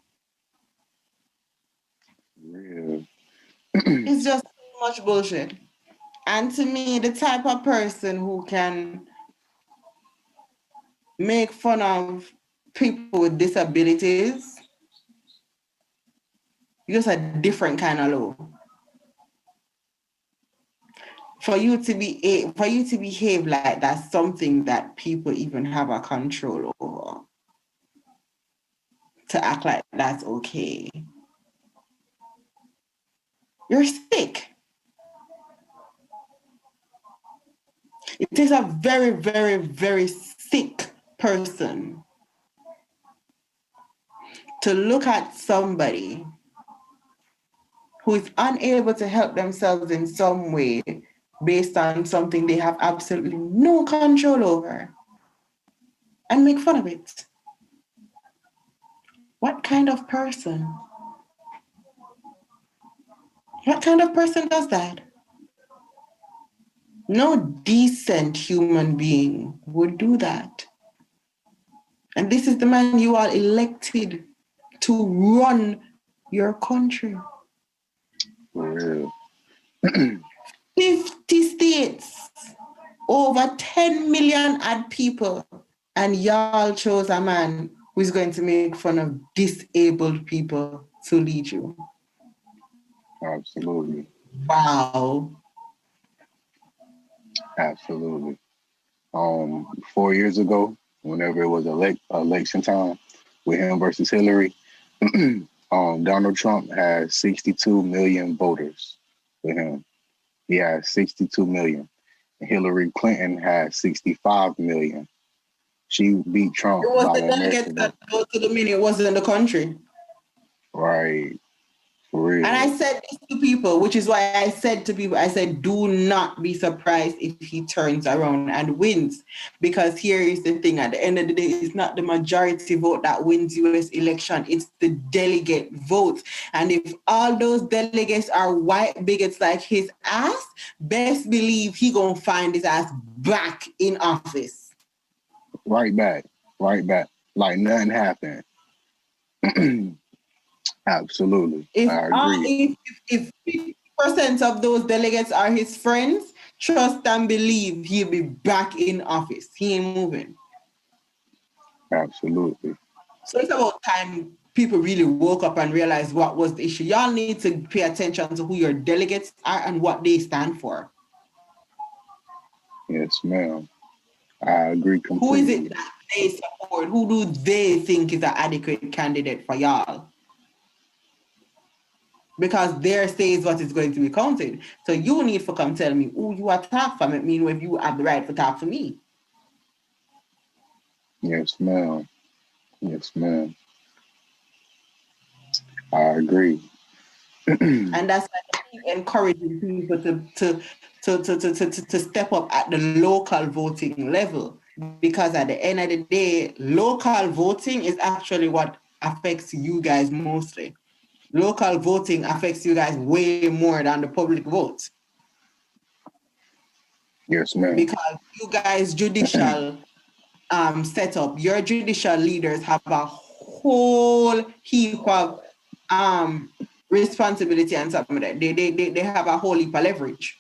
real. It's just too much bullshit. And to me, the type of person who can make fun of people with disabilities, just a different kind of low. For you to behave like that's something that people even have a control over. To act like that's okay. You're sick. It takes a very, very, very sick person to look at somebody who is unable to help themselves in some way based on something they have absolutely no control over and make fun of it. What kind of person? What kind of person does that? No decent human being would do that. And this is the man you are elected to run your country. For real. 50 states, over 10 million odd people, and y'all chose a man who's going to make fun of disabled people to lead you. Absolutely. Wow. Absolutely. 4 years ago, whenever it was election time with him versus Hillary, Donald Trump had 62 million voters with him. He had 62 million. Hillary Clinton had 65 million. She beat It Trump was by the an American delegates vote. that voted to the minute, it wasn't the country. Right. For And I real. said this to people, which is why I said to people, I said, do not be surprised if he turns around and wins. Because here is the thing, at the end of the day, it's not the majority vote that wins US election, it's the delegate votes. And if all those delegates are white bigots like his ass, best believe he gonna find his ass back in office. Right back. Right back. Like nothing happened. Absolutely. If I all agree. if 50% of those delegates are his friends, trust and believe he'll be back in office. He ain't moving. Absolutely. So it's about time people really woke up and realized what was the issue. Y'all need to pay attention to who your delegates are and what they stand for. Yes, ma'am. I agree Who is it completely. that they support? Who do they think is an adequate candidate for y'all? Because their say is what is going to be counted. So you need to come tell me who you attack for me, mean if you have the right to talk for me. Yes, ma'am. Yes, ma'am. I agree. And that's why I keep encouraging people to step up at the local voting level. Because at the end of the day, local voting is actually what affects you guys mostly. Local voting affects you guys way more than the public vote. Yes, ma'am. Because you guys judicial setup, your judicial leaders have a whole heap of responsibility and something like that. They have a whole heap of leverage.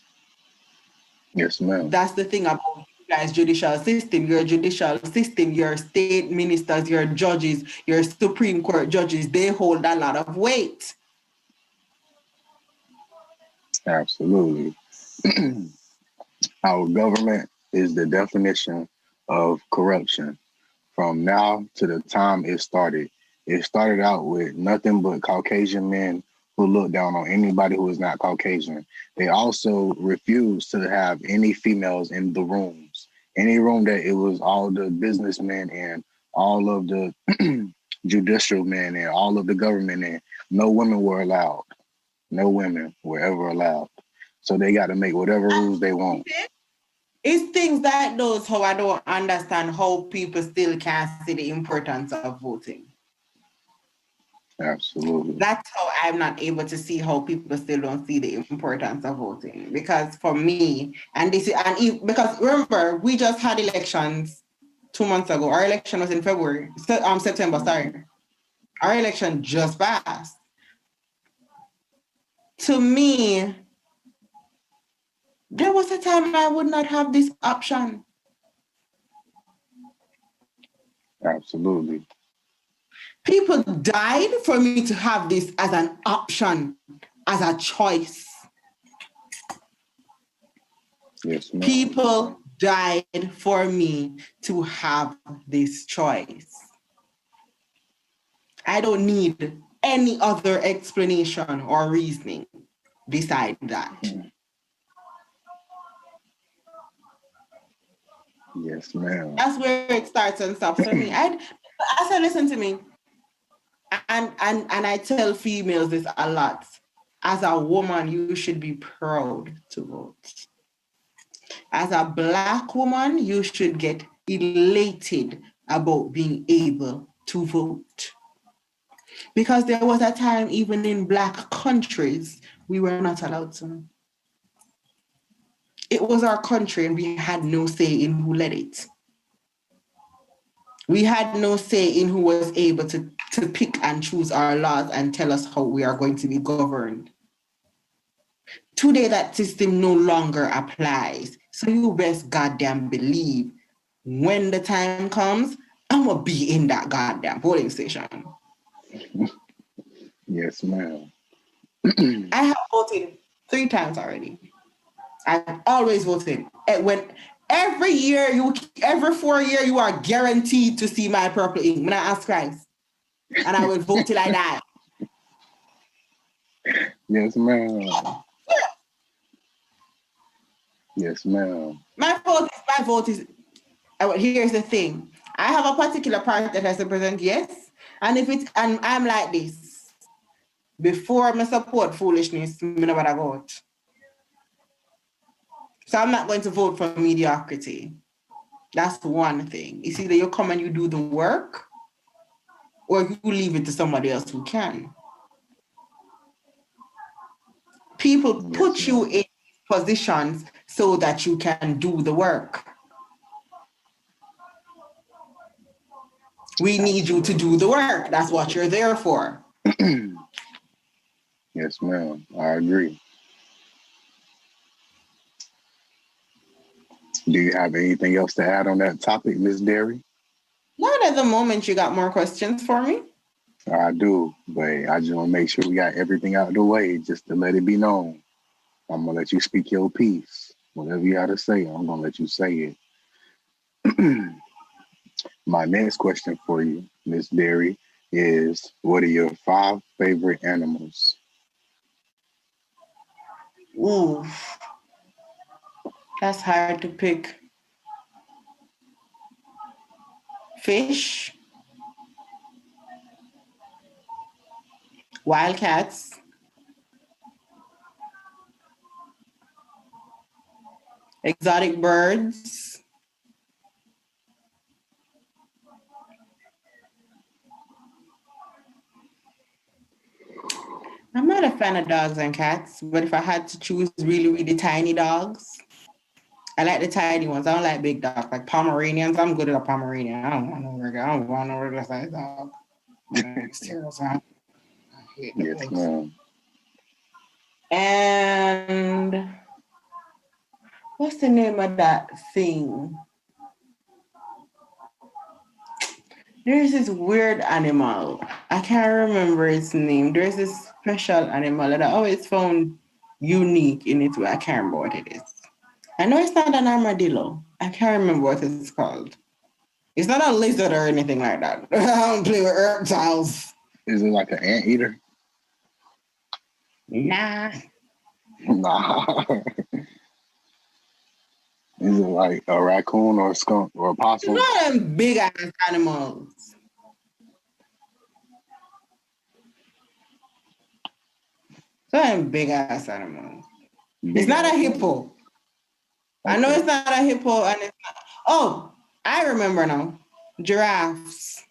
Yes, ma'am. That's the thing about you guys' judicial system. Your judicial system, your state ministers, your judges, your Supreme Court judges, they hold a lot of weight. Absolutely. Our government is the definition of corruption. From now to the time it started out with nothing but Caucasian men who look down on anybody who is not Caucasian. They also refused to have any females in the rooms. Any room that it was all the businessmen and all of the judicial men and all of the government and no women were allowed. No women were ever allowed. So they got to make whatever rules they want. It's things like those how I don't understand how people still can't see the importance of voting. Absolutely. That's how I'm not able to see how people still don't see the importance of voting. Because for me, and this because remember, we just had elections 2 months ago. Our election was in February, September. Sorry, our election just passed. To me, there was a time I would not have this option. Absolutely. People died for me to have this as an option, as a choice. Yes, ma'am. People died for me to have this choice. I don't need any other explanation or reasoning beside that. Yes, ma'am. That's where it starts and stops for me. As I listen to me, and I tell females this a lot. As a woman, you should be proud to vote. As a Black woman, you should get elated about being able to vote. Because there was a time, even in Black countries, we were not allowed to. It was our country and we had no say in who led it. We had no say in who was able to pick and choose our laws and tell us how we are going to be governed. Today, that system no longer applies. So you best goddamn believe when the time comes, I'm going to be in that goddamn polling station. Yes, ma'am. I have voted 3 times already. I've always voted. When every 4 years, you are guaranteed to see my purple ink. When I ask Christ, and I will vote till I die. Yes, ma'am. Yes, ma'am. My vote is. Here's the thing. I have a particular part that I represent, yes. And if it's and I'm like this. before I support foolishness, I never vote. So I'm not going to vote for mediocrity. That's one thing. It's either you come and you do the work, or you leave it to somebody else who can. People put you in positions so that you can do the work. We need you to do the work. That's what you're there for. Yes, ma'am. I agree. Do you have anything else to add on that topic, Miss Derri? Not at the moment. You got more questions for me? I do, but I just want to make sure we got everything out of the way just to let it be known. I'm going to let you speak your piece. Whatever you got to say, I'm going to let you say it. My next question for you, Miss Derri, is what are your 5 favorite animals? Ooh, that's hard to pick. Fish, wildcats, exotic birds. I'm not a fan of dogs and cats, but if I had to choose really, really tiny dogs, I like the tiny ones. I don't like big dogs, like Pomeranians. I'm good at a Pomeranian. I don't want no regular. I don't want no regular size dog. Serious, huh? I hate the Yes, bugs. ma'am. And what's the name of that thing? There's this weird animal. I can't remember its name. There's this special animal that I always found unique in its way. I can't remember what it is. I know it's not an armadillo. I can't remember what it's called. It's not a lizard or anything like that. I don't play with reptiles. Is it like an anteater? Nah. Nah. Is it like a raccoon or a skunk or a It's possum? not them big ass animals. It's not them big ass animals. It's not a hippo. I know it's not a hippo and it's not. Oh, I remember now. Giraffes.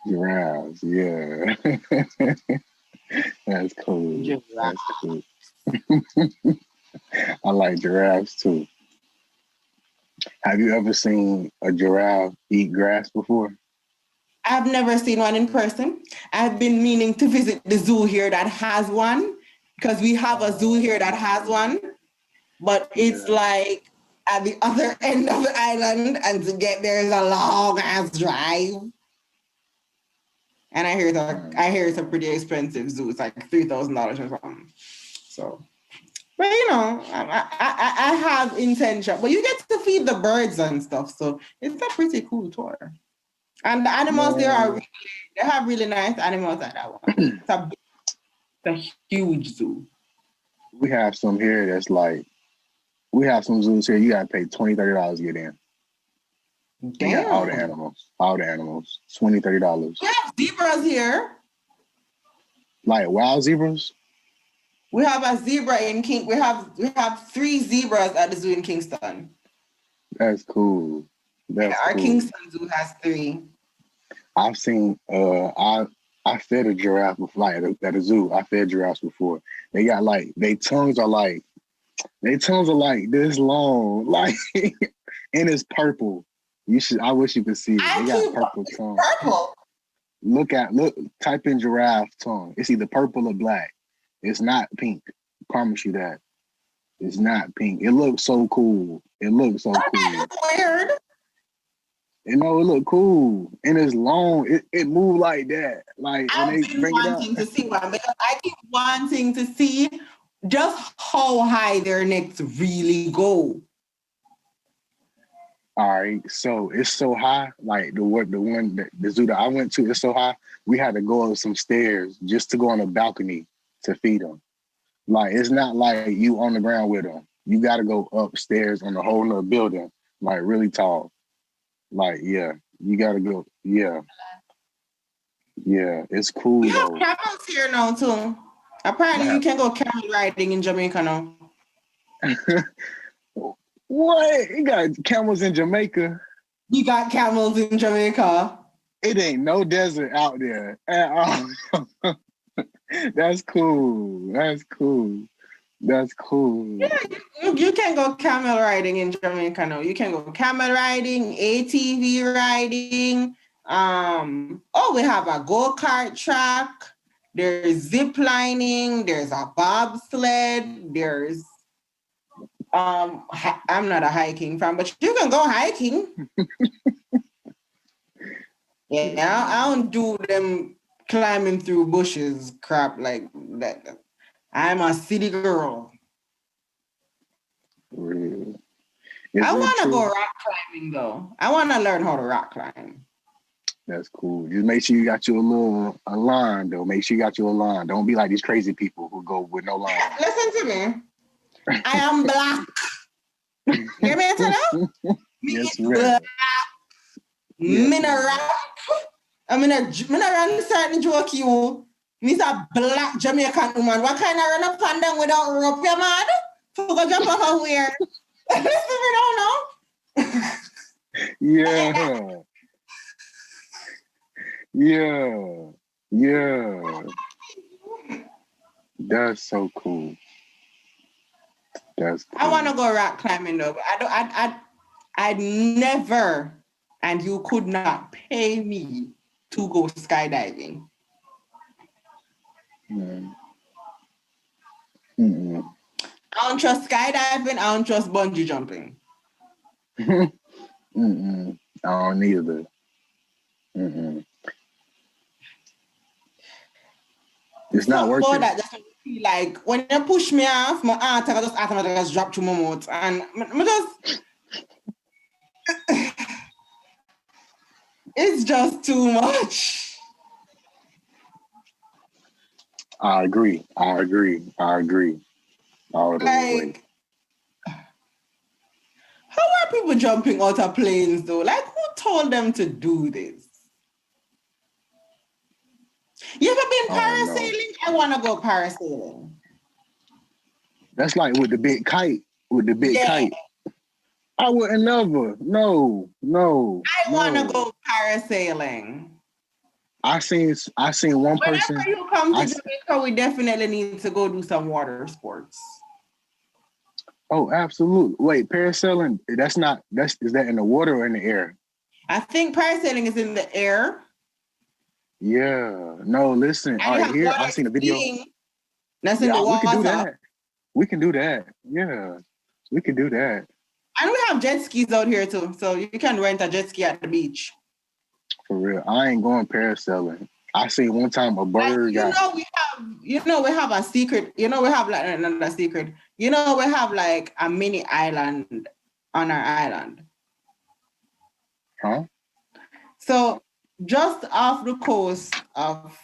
Giraffes, yeah. That's cool. Giraffe. That's cool. I like giraffes too. Have you ever seen a giraffe eat grass before? I've never seen one in person. I've been meaning to visit the zoo here that has one because we have a zoo here that has one, but it's like at the other end of the island, and to get there is a long ass drive. And I hear it's a pretty expensive zoo. It's like $3,000 or something. So, but you know, I have intention. But you get to feed the birds and stuff, so it's a pretty cool tour. And the animals there are really, they have really nice animals at that one. It's a huge zoo. We have some here that's like, we have some zoos here, you got to pay $20, $30 to get in. They got all the Damn. animals, $20, $30. We have zebras here. Like wild zebras? We have a zebra in King. We have 3 zebras at the zoo in Kingston. That's cool. Our Kingston Zoo has 3. I've seen I fed a giraffe before, like at a zoo. I fed giraffes before. They got like their tongues are like this long, like and it's purple. I wish you could see it. They got purple tongue. Purple. Type in giraffe tongue. It's either purple or black. It's not pink. I promise you that. It's not pink. It looks so cool. It looks so cool. Weird. You know, it look cool. And it's long. It move like that. Like when they bring it up. To see one because I keep wanting to see just how high their necks really go. All right, so it's so high. Like the zoo that I went to, it's so high. We had to go up some stairs just to go on a balcony to feed them. Like it's not like you on the ground with them. You got to go upstairs on a whole nother building, like really tall. Like yeah, you got to go. Yeah, Yeah, it's We cool have though. camels here now too. Apparently, you Wow. can go camel riding in Jamaica now. What? You got camels in Jamaica? You got camels in Jamaica. It ain't no desert out there at all. That's cool. That's cool. That's cool. Yeah, you can go camel riding in Jamaica now. You can go camel riding, ATV riding. Oh, we have a go-kart track. There's zip lining. There's a bobsled. There's I'm not a hiking fan, but you can go hiking. Yeah, I don't do them climbing through bushes crap like that. I'm a city girl. Real. I Is it want to go true? rock climbing though. I want to learn how to rock climb. That's cool. Just make sure you got you a little a line though. Make sure you got you a line. Don't be like these crazy people who go with no line. Listen to me. I am black. Hear me tell you? Me Yes, black. ma'am. Yes, Me no ma'am. rock. Me no run certain joke you. Me's a black Jamaican woman. What kind of run up and down without rope, you mad? For go jump off a where? Listen, we don't know. Yeah. Yeah. Yeah. That's so cool. That's I want to cool. go rock climbing though, but I'd never, and you could not pay me to go skydiving. Mm. Mm-mm. I don't trust skydiving. I don't trust bungee jumping. Mm-mm. I don't either. Mm-mm. It's not Something worth about it. that just feel like when you push me off, my heart I just automatically drop to my mouth, and I just it's just too much. I agree. I agree. I agree. All the way. Like, how are people jumping out of planes though? Like, who told them to do this? You ever been I don't know. parasailing? I want to go parasailing. That's like with the big kite. With the big Yeah, kite. I wouldn't never. No, no, I want to no. go parasailing. I seen one person. Whenever you come I to s- Jamaica, we definitely need to go do some water sports. oh, absolutely. Wait, parasailing. That's is that in the water or in the air? I think parasailing is in the air, Yeah. No, listen. All and you right, have here I water seen a video. skiing that's in the Yeah, we could do water. that. We can do that. Yeah, we could do that And we have jet skis out here too. So you can rent a jet ski at the beach. for real. I ain't going parasailing. I seen one time a Like, bird got. we have a secret, we have like not a secret. We have like a mini island on our island. Huh? So just off the coast of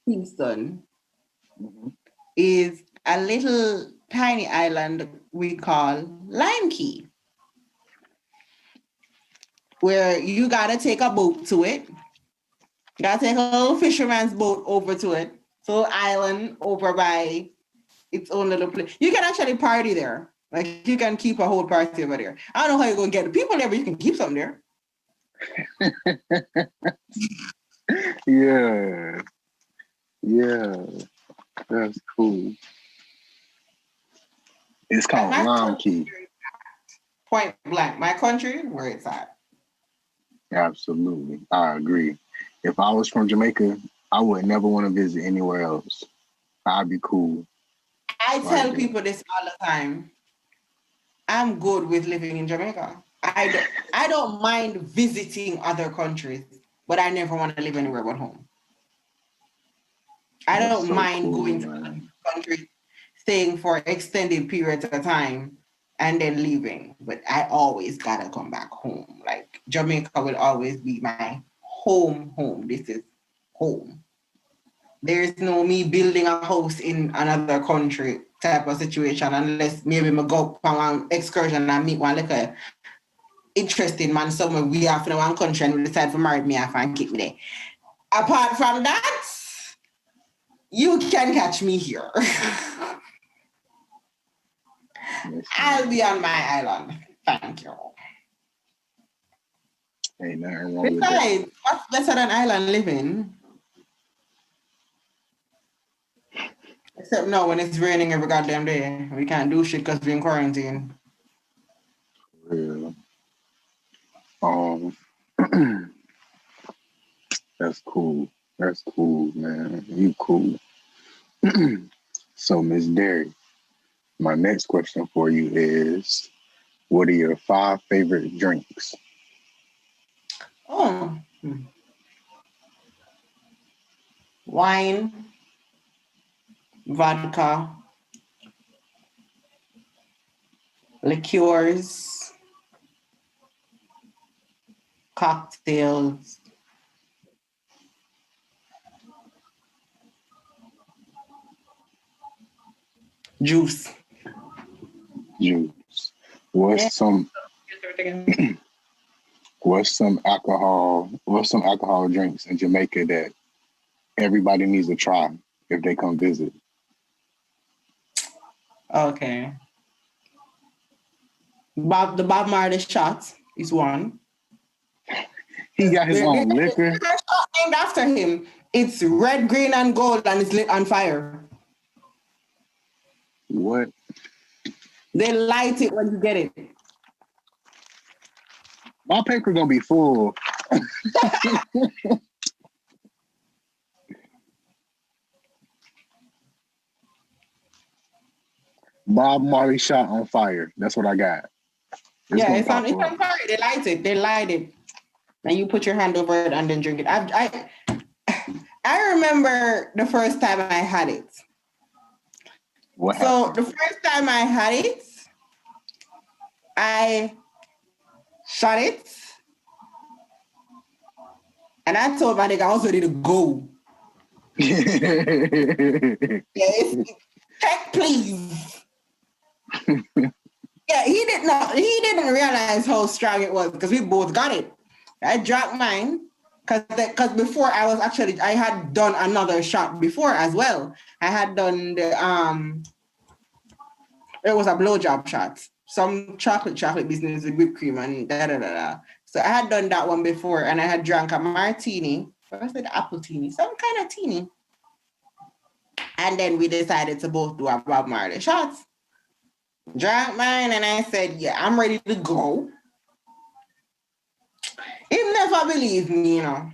Kingston Mhm. is a little tiny island we call Lime Key, where you gotta take a boat to it. You gotta take a little fisherman's boat over to it. So island over by its own little place. You can actually party there. Like you can keep a whole party over there. I don't know how you're gonna get the people there, but you can keep some there. Yeah, yeah, that's cool. It's Like called my Lime country, Key. point blank, my country, where it's at. Absolutely, I agree. If I was from Jamaica, I would never want to visit anywhere else. I'd be cool I right tell there. people this all the time. I'm good with living in Jamaica. I don't mind visiting other countries, but I never want to live anywhere but home. I That's don't so mind cool, going to man. countries, staying for extended periods of time, and then leaving. But I always gotta come back home. Like Jamaica will always be my home. This is home. There's no me building a house in another country type of situation unless maybe me go on an excursion and meet one like a interesting man somewhere we have in one country and we decide to marry me off and keep me there. Apart from that, you can catch me here. I'll be on my island. Thank you. Ain't nothing wrong with that. Besides, what's better than island living? Except no, when it's raining every goddamn day. We can't do shit because we're in quarantine. Yeah. That's cool. That's cool, man. You cool. So, Miss Derri, my next question for you is, what are your 5 favorite drinks? Oh. Wine, vodka, liqueurs, cocktails, juice. Juice. What's some alcohol drinks in Jamaica that everybody needs to try if they come visit? Okay. The Bob Marley shot is one. He got his own liquor. There's a shot named after him. It's red, green, and gold, and it's lit on fire. What? They light it when you get it. My paper gonna be full. Bob Marley shot on fire. That's what I got. It's on fire. They light it. They light it. And you put your hand over it and then drink it. I remember the first time I had it. What happened? So the first time I had it, I shot it. And I told my nigga I was ready to go. Yes. Check, please. Yeah, he didn't realize how strong it was because we both got it. I drank mine because before I had done another shot before as well. I had done it was a blowjob shot. Some chocolate business with whipped cream and da da da da. So I had done that one before and I had drank a martini. What was it? Apple teeny, some kind of teeny. And then we decided to both do a Bob Marley shots. Drank mine and I said, yeah, I'm ready to go. He never believed me, you know. All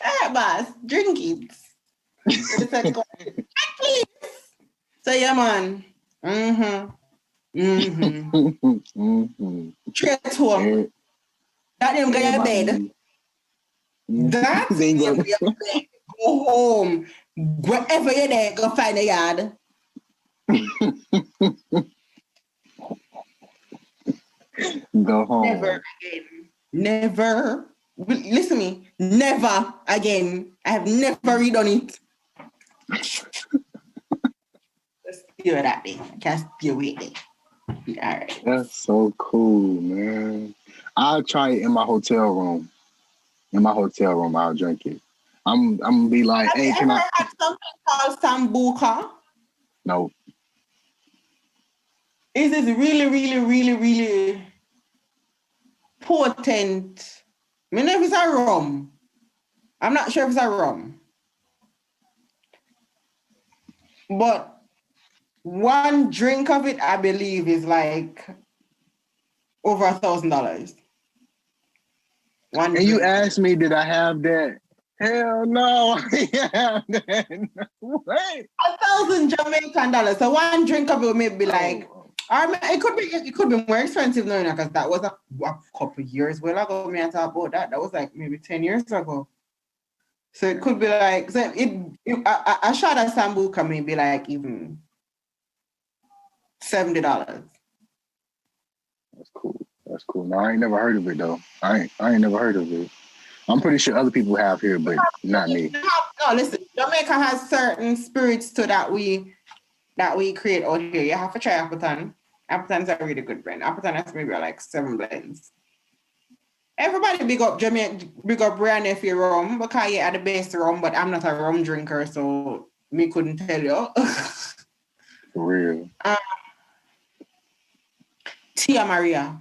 right, boss, drink it. So they said, go ahead, please. So yeah, man. Straight home. That didn't get your bed. That didn't get your bed. Go home. Wherever you're there, go find a yard. Go home. Never again. Never. Listen to me. Never again. I have never redone it. Just do it that day. Just do it. All right. That's so cool, man. I'll try it in my hotel room. In my hotel room, I'll drink it. I'm gonna be like, hey, can I have something called sambuca? No. Is this really, really, really, really potent? I mean, if it's a rum. I'm not sure if it's a rum. But one drink of it, I believe, is like over $1,000. And you asked me, did I have that? Hell no, I have that. What? $1,000 Jamaican dollars. So one drink of it may be like, it could be more expensive now because that was a couple years ago. Me and talk about that. That was like maybe 10 years ago. So it could be like a shot of sambuca may be like even $70. That's cool. That's cool. No, I ain't never heard of it though. I ain't never heard of it. I'm pretty sure other people have here, but not me. No, listen. Jamaica has certain spirits too that we create out here. You have to try Appleton. Appleton's a really good brand. Appleton has maybe like 7 blends. Everybody big up Jamaica, big up Brian for rum because you are the best rum, but I'm not a rum drinker, so me couldn't tell you. For real. Tia Maria,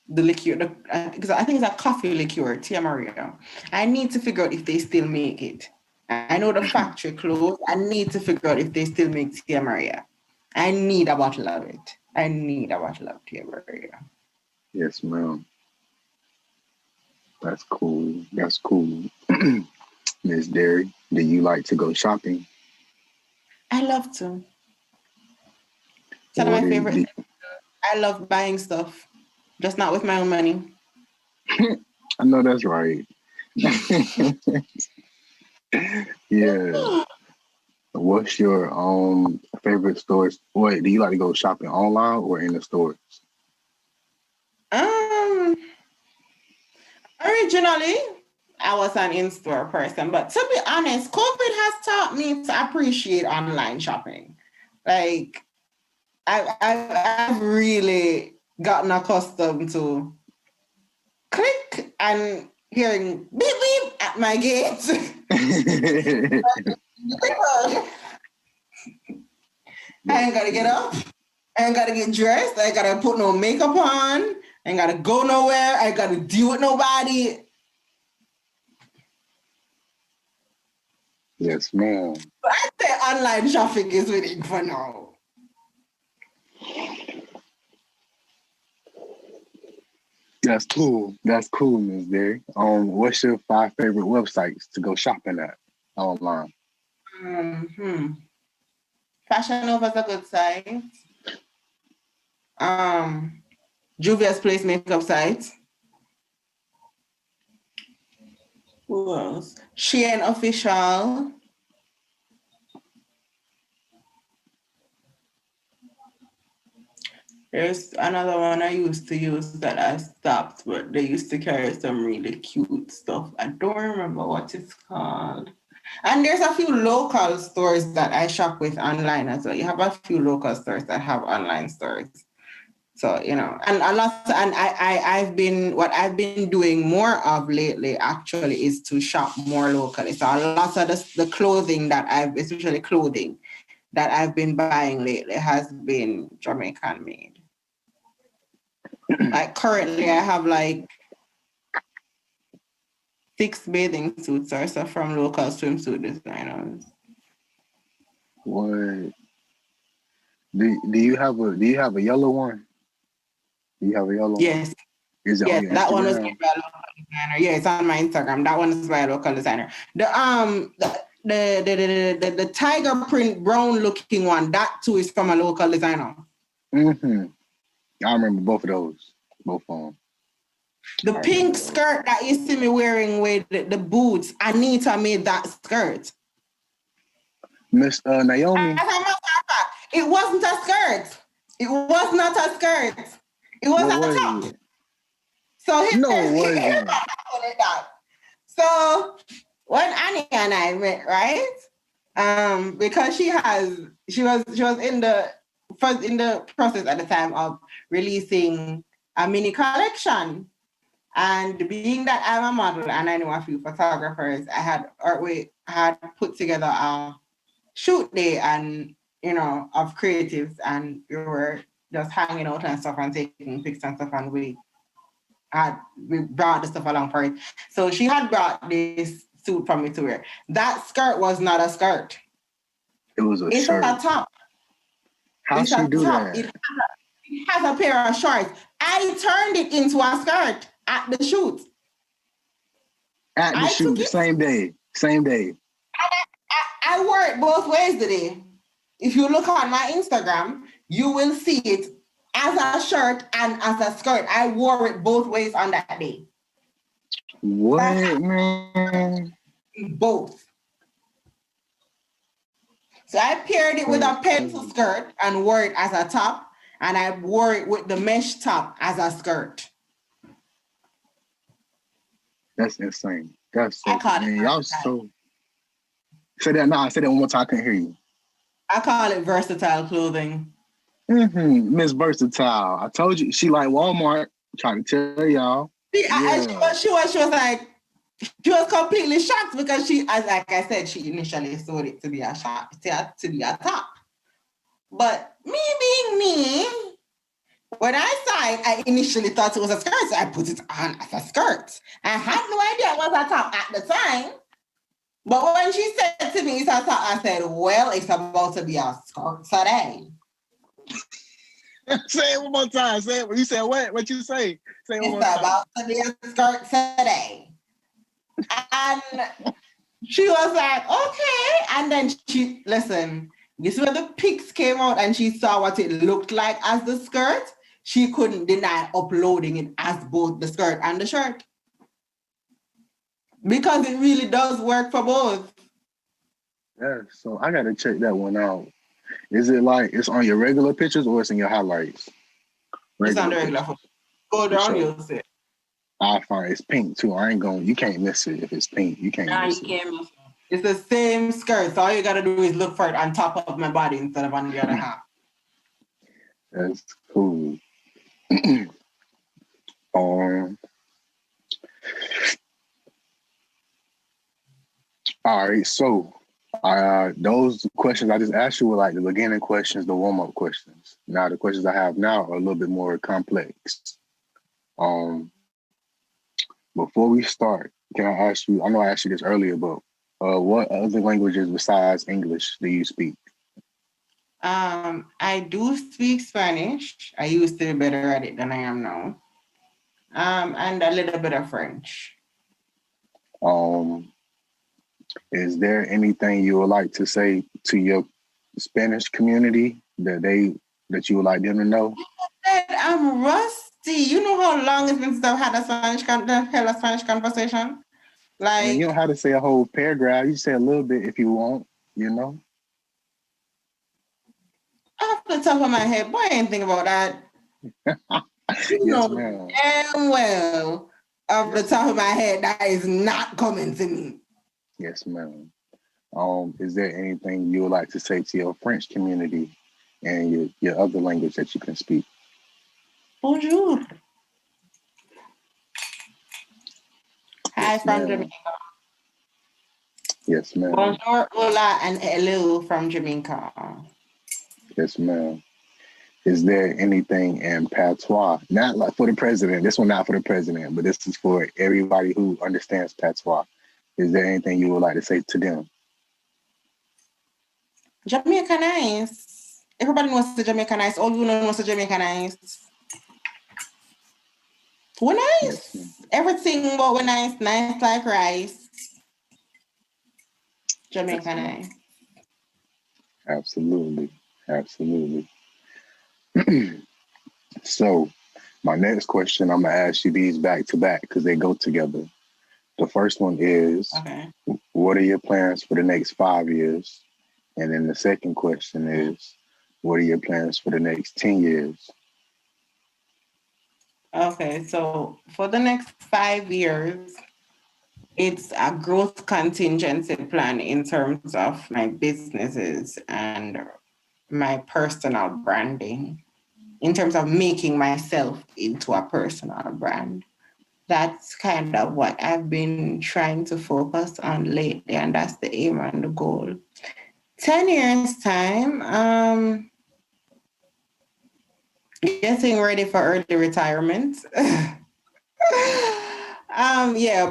the liqueur, because I think it's a coffee liqueur, Tia Maria. I need to figure out if they still make it. I know the factory closed. I need to figure out if they still make Tia Maria. I need a bottle of it. I need a bottle of Tia Maria. Yes, ma'am. That's cool. That's cool. Miss Derri, do you like to go shopping? I love to. It's one of What my is favorite the things. I love buying stuff, just not with my own money. I know that's right. Yeah. What's your favorite stores? Wait, do you like to go shopping online or in the stores? Um, Originally, I was an in-store person, but to be honest, COVID has taught me to appreciate online shopping. Like, I've really gotten accustomed to click and hearing beep beep at my gate. I ain't gotta get up. I ain't gotta get dressed. I ain't gotta put no makeup on. I ain't gotta go nowhere. I ain't gotta deal with nobody. Yes, ma'am. But I say online shopping is winning for now. That's cool. That's cool, Miss Derri. What's your 5 favorite websites to go shopping at online? Fashion Nova's a good site. Juvia's Place makeup site. Who else? Shein Official. There's another one I used to use that I stopped, but they used to carry some really cute stuff. I don't remember what it's called. And there's a few local stores that I shop with online as well. You have a few local stores that have online stores. So, and a lot, and what I've been doing more of lately actually is to shop more locally. So a lot of the clothing especially clothing that I've been buying lately has been Jamaican made. Like currently I have like 6 bathing suits or so from local swimsuit designers. What do you have a yellow one? Do you have a yellow one? Yes. Is it on Yes, your that one was made Instagram? by a local designer. Yeah, it's on my Instagram. That one is by a local designer. The tiger print brown looking one, that too is from a local designer. Mm-hmm. I remember both of those. Both of them. The pink skirt that you see me wearing with the boots, Anita made that skirt. Miss Naomi. As a matter of fact, it wasn't a skirt. It was not a skirt. It was What a was top. it? So No, it here's wasn't. that. So when Annie and I met, right? Because she was in the process at the time of releasing a mini collection. And being that I'm a model and I know a few photographers, I had put together a shoot day and of creatives, and we were just hanging out and stuff and taking pics and stuff, and we brought the stuff along for it. So she had brought this suit for me to wear. That skirt was not a skirt. It was a It's shirt. a top. How she do that? It has a pair of shorts. I turned it into a skirt at the shoot. At the shoot, the same day. Same day. I wore it both ways today. If you look on my Instagram, you will see it as a shirt and as a skirt. I wore it both ways on that day. What, man? Both. So I paired it with a pencil skirt and wore it as a top, and I wore it with the mesh top as a skirt. That's insane. That's so, man, y'all versatile. Say that now. Say that one more time. I can't hear you. I call it versatile clothing. Miss Versatile. I told you she like Walmart. Trying to tell y'all. And she was completely shocked because as like I said, she initially sold it to be a shop, to be a top. But me being me, when I saw it, I initially thought it was a skirt, so I put it on as a skirt. I had no idea it was a top at the time. But when she said to me it's a top, I said, well, it's about to be a skirt today. Say it one more time. Say it. You said what? What you say? Say it one more It's time. about to be a skirt today. And she was like, okay. And then this is where the pics came out and she saw what it looked like as the skirt. She couldn't deny uploading it as both the skirt and the shirt. Because it really does work for both. Yeah, so I gotta check that one out. Is it like it's on your regular pictures or it's in your highlights? It's on the regular photo. Go down, you'll see it. I find it's pink too. You can't miss it if it's pink. You can't miss it. It's the same skirt. So all you gotta do is look for it on top of my body instead of on the other half. That's cool. All right, so those questions I just asked you were like the beginning questions, the warm-up questions. Now the questions I have now are a little bit more complex. Before we start, can I ask you, I know I asked you this earlier, but what other languages besides English do you speak? I do speak Spanish. I used to be better at it than I am now. And a little bit of French. Is there anything you would like to say to your Spanish community that you would like them to know? I'm rusty. You know how long it's been since I've had a Spanish conversation? I mean, you don't have to say a whole paragraph. You say a little bit if you want, you know? Off the top of my head, boy, I ain't think about that. Yes, ma'am. Damn well, off the top of my head, that is not coming to me. Yes, ma'am. Is there anything you would like to say to your French community and your other language that you can speak? Bonjour. Hi from Jamaica. Yes, ma'am. Bonjour, hola, and hello from Jamaica. Yes, ma'am. Is there anything in patois, not like for the president, this one not for the president, but this is for everybody who understands patois. Is there anything you would like to say to them? Jamaica nice. Everybody knows the Jamaica nice. All you know knows the Jamaica nice. We're nice. Yes. Everything but we're nice. Nice like rice. Jamaica nice. Absolutely. Absolutely. So my next question, I'm going to ask you these back to back because they go together. The first one is, What are your plans for the next 5 years? And then the second question is, what are your plans for the next 10 years? Okay, so for the next 5 years, it's a growth contingency plan in terms of my businesses and my personal branding, in terms of making myself into a personal brand. That's kind of what I've been trying to focus on lately, and that's the aim and the goal. 10 years time, getting ready for early retirement. Yeah,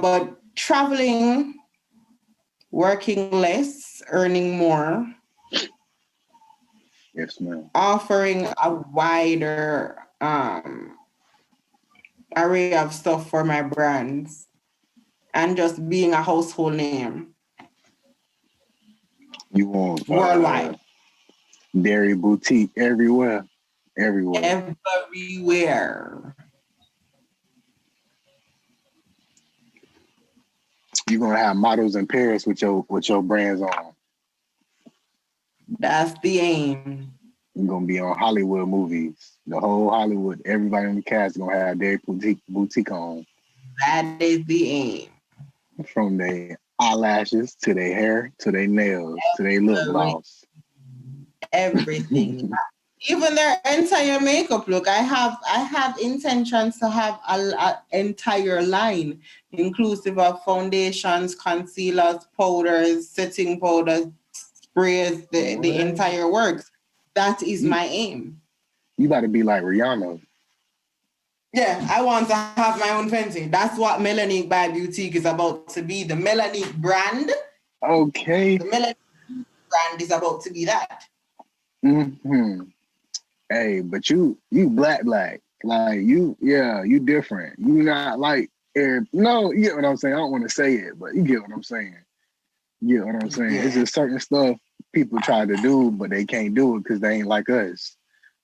but traveling, working less, earning more. Yes, ma'am. Offering a wider array of stuff for my brands and just being a household name. You want worldwide. Derri Boutique everywhere. Everywhere. You're gonna have models in Paris with your brands on. That's the aim. You're gonna be on Hollywood movies. The whole Hollywood, everybody in the cast is gonna have Derri Boutique on. That is the aim. From their eyelashes to their hair to their nails to their lip gloss. Everything. even their entire makeup look. I have intentions to have a entire line, inclusive of foundations, concealers, powders, setting powders, sprays, the What? entire works. That is You my aim. you about to be like Rihanna. Yeah, I want to have my own Fenty. That's what Melanique by Beautique is about to be. The Melanique brand, Okay. the Melanique brand is about to be that. Hmm. Hey, but you black. Like you different. You not like no, you get what I'm saying. I don't want to say it, but you get what I'm saying. You get what I'm saying. It's Yeah. just certain stuff people try to do, but they can't do it because they ain't like us.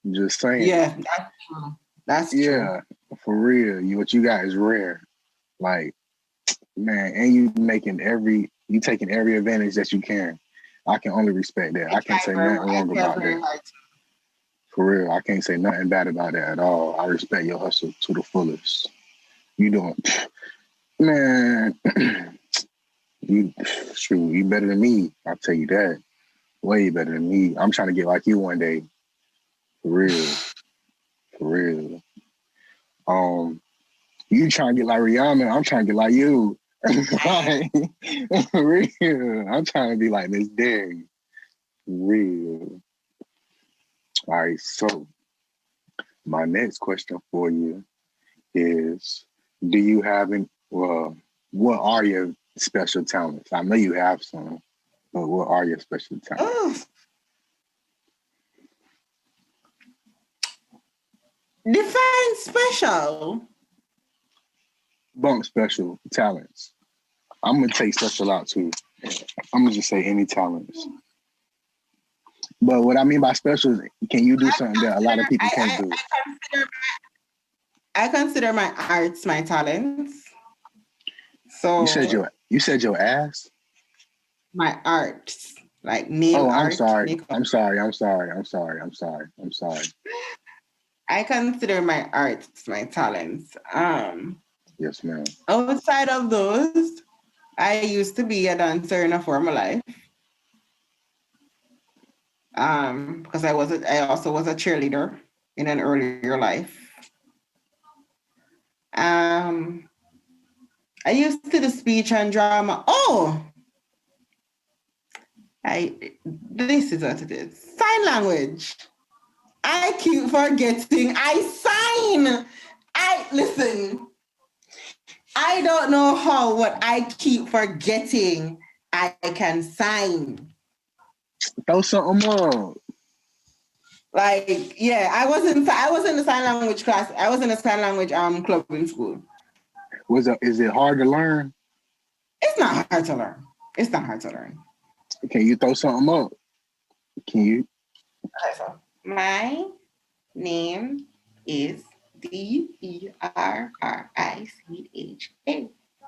I'm just saying. Yeah, that's true. That's true. Yeah, for real. What you got is rare. Like, man, and you taking every advantage that you can. I can only respect that. I can't say nothing I wrong try about very that. hard. For real, I can't say nothing bad about that at all. I respect your hustle to the fullest. You doing, man, you shoot, you better than me. I'll tell you that. Way better than me. I'm trying to get like you one day. For real. For real. Um, you trying to get like Rihanna, I'm trying to get like you. Like, for real. I'm trying to be like Miss Derri. Real. All right, so my next question for you is, do you have any, well, what are your special talents? I know you have some, but what are your special talents? Oh, define special. Bump special talents. I'm gonna take special out too. I'm gonna just say any talents. But what I mean by special is, can you do I something that a lot consider of people can't I, do? I consider my arts my talents. So You said your ass? my arts, like nail Oh, I'm art, sorry. makeup. I'm sorry. I consider my arts my talents. Yes, ma'am. Outside of those, I used to be a dancer in a former life. Because I also was a cheerleader in an earlier life. Um, I used to do speech and drama. Oh, this is what it is. Sign language. I keep forgetting. I sign. I listen. I don't know how, but I keep forgetting I can sign. Throw something up. Like, yeah, I was in the sign language class. I was in a sign language club in school. Is it hard to learn? It's not hard to learn. It's not hard to learn. Can you throw something up? Can you? Okay, so my name is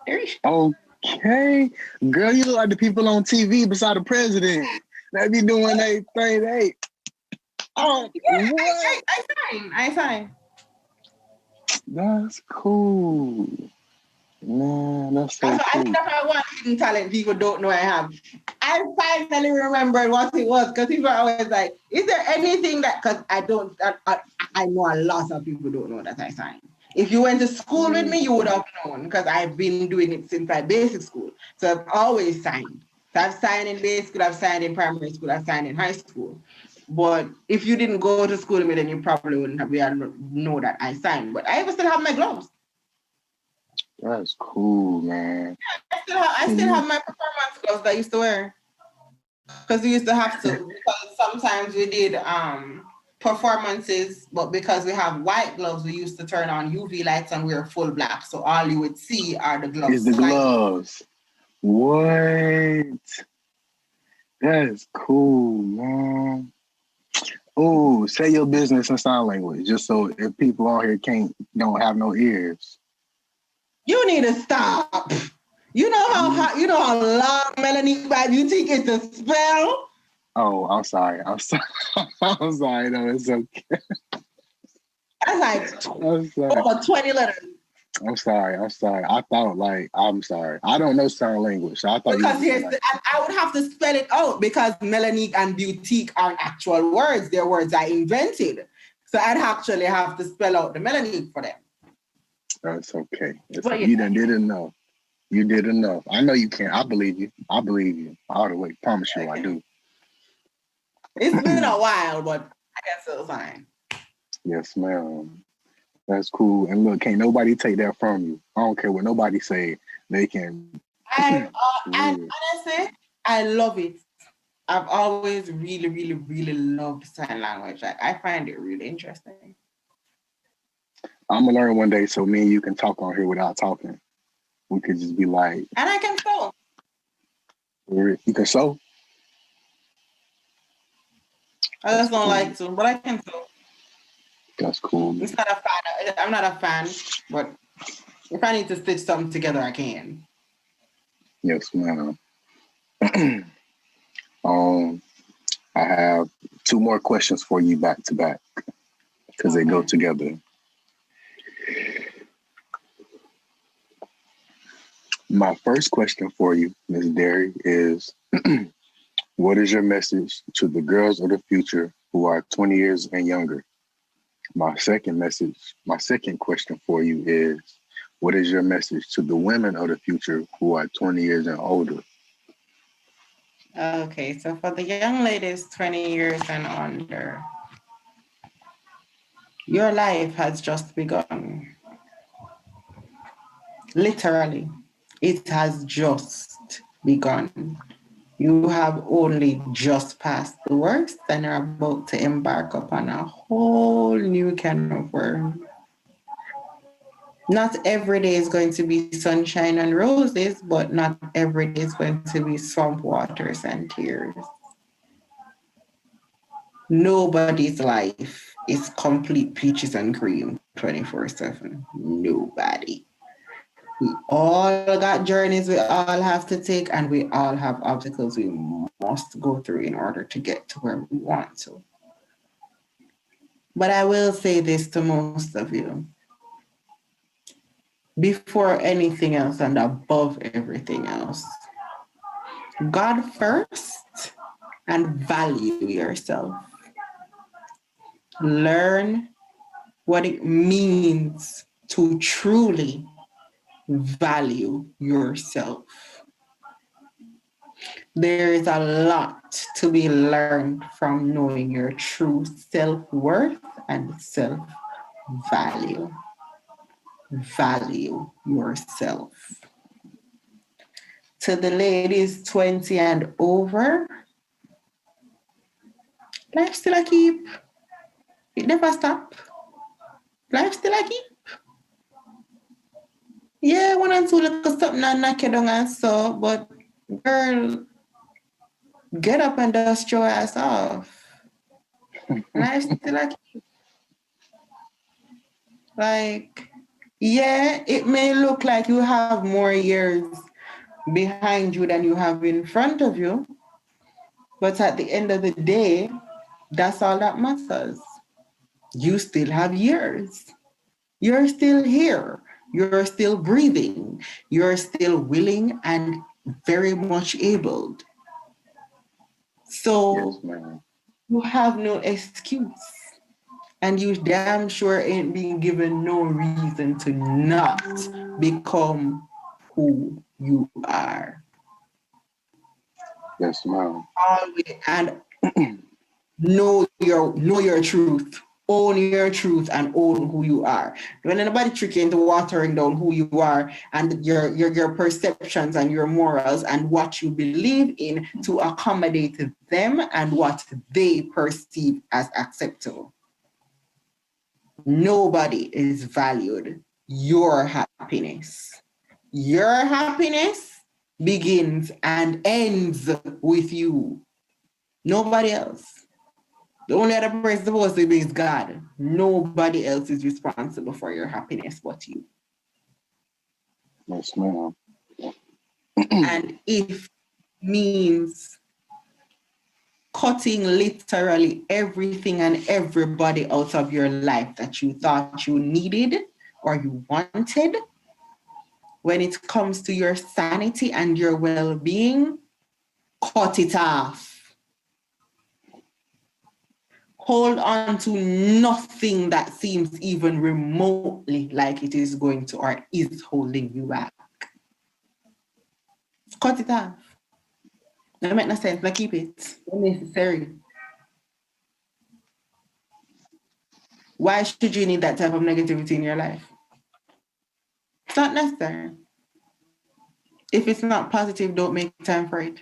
Derricha. Okay. Girl, you look like the people on TV beside the president. They be doing their thing. Oh, Yeah, what? I sign. I sign. That's cool. Man, that's so I think cool. that's one hidden talent people don't know I have. I finally remembered what it was because people are always like, "Is there anything that?" Because I don't. I know a lot of people don't know that I sign. If you went to school with me, you would have known because I've been doing it since my basic school. So I've always signed. So I've signed in basic school, I've signed in primary school, I've signed in high school. But if you didn't go to school with me, then you probably wouldn't have know that I signed. But I still have my gloves. That's cool, man. I Can still you? have my performance gloves that I used to wear. Because we used to have to, because sometimes we did performances, but because we have white gloves, we used to turn on UV lights and wear full black. So all you would see are the Is gloves the slightly. gloves? What? That's cool, man. Oh, say your business in sign language, just so if people on here don't have no ears. You need to stop. You know how long Melanie by Beautique is to spell? Oh, I'm sorry. I'm sorry. I'm sorry. No, it's okay. That's like I'm sorry. over 20 letters. I'm sorry. I'm sorry. I thought like I'm sorry. I don't know sign language, so I thought you were Because gonna say like I would have to spell it out because Melanique and Beautique aren't actual words. They're words I invented. So I'd actually have to spell out the Melanique for them. that's okay. But yeah, You done did enough. You did enough. I know you can. I believe you. I believe you. All the way. Promise you, I okay. do. It's been a while, but I guess it's fine. Yes, ma'am. That's cool. And look, can't nobody take that from you. I don't care what nobody say. They can. And Real. honestly, I love it. I've always really, really, really loved sign language. I find it really interesting. I'm gonna learn one day so me and you can talk on here without talking. We could just be like, And I can sew. you can sew. I That's just don't cool. like to, but I can sew. That's cool. It's not a fan. I'm not a fan, but if I need to stitch something together, I can. Yes, ma'am. um, I have two more questions for you back to back because they go Okay. together. My first question for you, Ms. Derry, is what is your message to the girls of the future who are 20 years and younger? My second question for you is what is your message to the women of the future who are 20 years and older? Okay, so for the young ladies 20 years and under, your life has just begun. Literally, it has just begun. You have only just passed the worst and are about to embark upon a whole new kind of world. Not every day is going to be sunshine and roses, but not every day is going to be swamp waters and tears. Nobody's life is complete peaches and cream 24/7. Nobody. We all got journeys we all have to take, and we all have obstacles we must go through in order to get to where we want to. But I will say this to most of you before anything else and above everything else, God first and value yourself. Learn what it means to truly value yourself. There is a lot to be learned from knowing your true self worth and self value. Value yourself. To the ladies 20 and over, life still a keep. It never stop. Life still a keep. Yeah, one and two little something and knock you down and so, but girl, get up and dust your ass off. Life still a keep. Like, yeah, it may look like you have more years behind you than you have in front of you, but at the end of the day, that's all that matters. You still have years. You're still here. You're still breathing. You're still willing and very much able. Yes, So ma'am. you have no excuse. And you damn sure ain't being given no reason to not become who you are. Yes, ma'am. Always and know your truth. Own your truth and own who you are. When anybody trick you into watering down who you are and your perceptions and your morals and what you believe in to accommodate them and what they perceive as acceptable. Nobody is valued your happiness. Your happiness begins and ends with you. Nobody else. The only other person supposed to be is God. Nobody else is responsible for your happiness but you. Yes, ma'am. And if means cutting literally everything and everybody out of your life that you thought you needed or you wanted, when it comes to your sanity and your well-being, cut it off. Hold on to nothing that seems even remotely like it is going to or is holding you back. Cut it off. That make no sense. Like keep it unnecessary. Why should you need that type of negativity in your life? It's not necessary. If it's not positive, don't make time for it.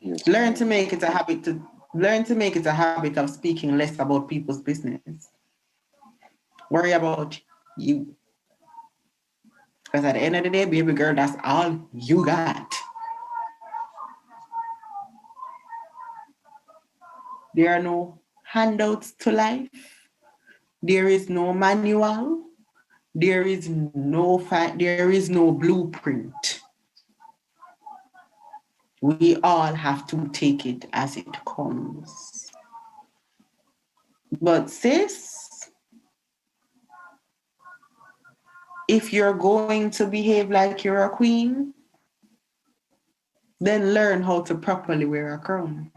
Yes, Learn to make it a habit of speaking less about people's business. Worry about you. Because at the end of the day, baby girl, that's all you got. There are no handouts to life. There is no manual. There is no blueprint. We all have to take it as it comes. But sis, if you're going to behave like you're a queen, then learn how to properly wear a crown.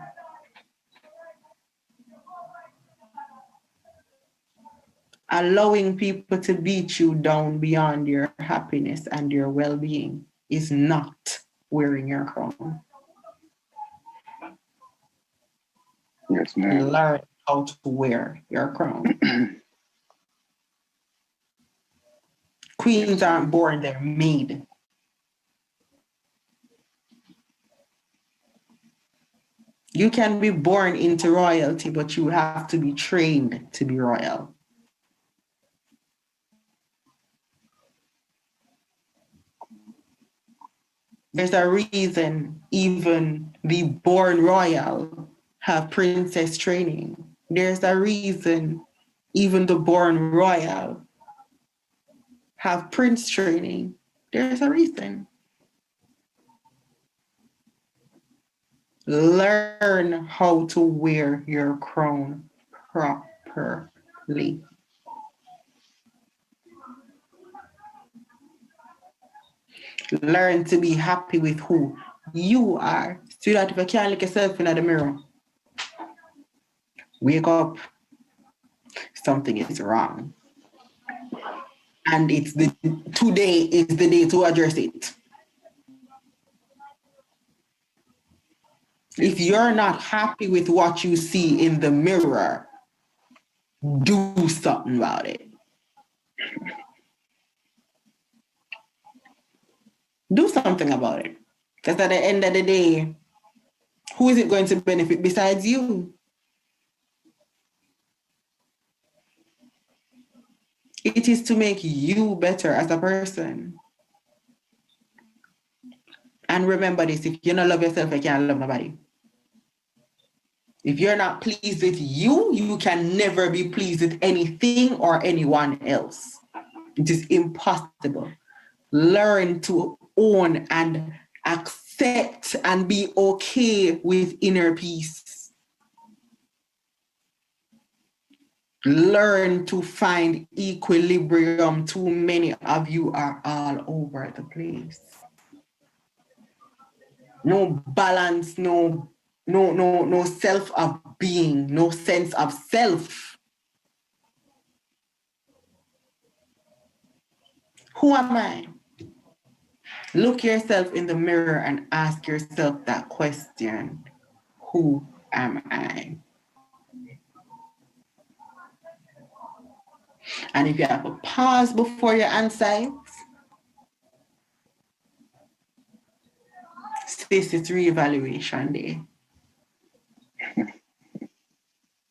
Allowing people to beat you down beyond your happiness and your well-being is not wearing your crown. yes, ma'am. Learn how to wear your crown. Queens Yes, aren't born, they're made. You can be born into royalty, but you have to be trained to be royal. There's a reason even the born royal have princess training. There's a reason even the born royal have prince training. There's a reason. Learn how to wear your crown properly. Learn to be happy with who you are. So that if you can't look yourself in the mirror, wake up, something is wrong. And today is the day to address it. If you're not happy with what you see in the mirror, do something about it. Do something about it. Because at the end of the day, who is it going to benefit besides you? It is to make you better as a person. And remember this, if you don't love yourself, you can't love nobody. If you're not pleased with you, you can never be pleased with anything or anyone else. It is impossible. Learn to own and accept and be okay with inner peace. Learn to find equilibrium. Too many of you are all over the place. No balance, no self of being, no sense of self. Who am I? Look yourself in the mirror and ask yourself that question. Who am I? And if you have a pause before you answer, this is reevaluation day.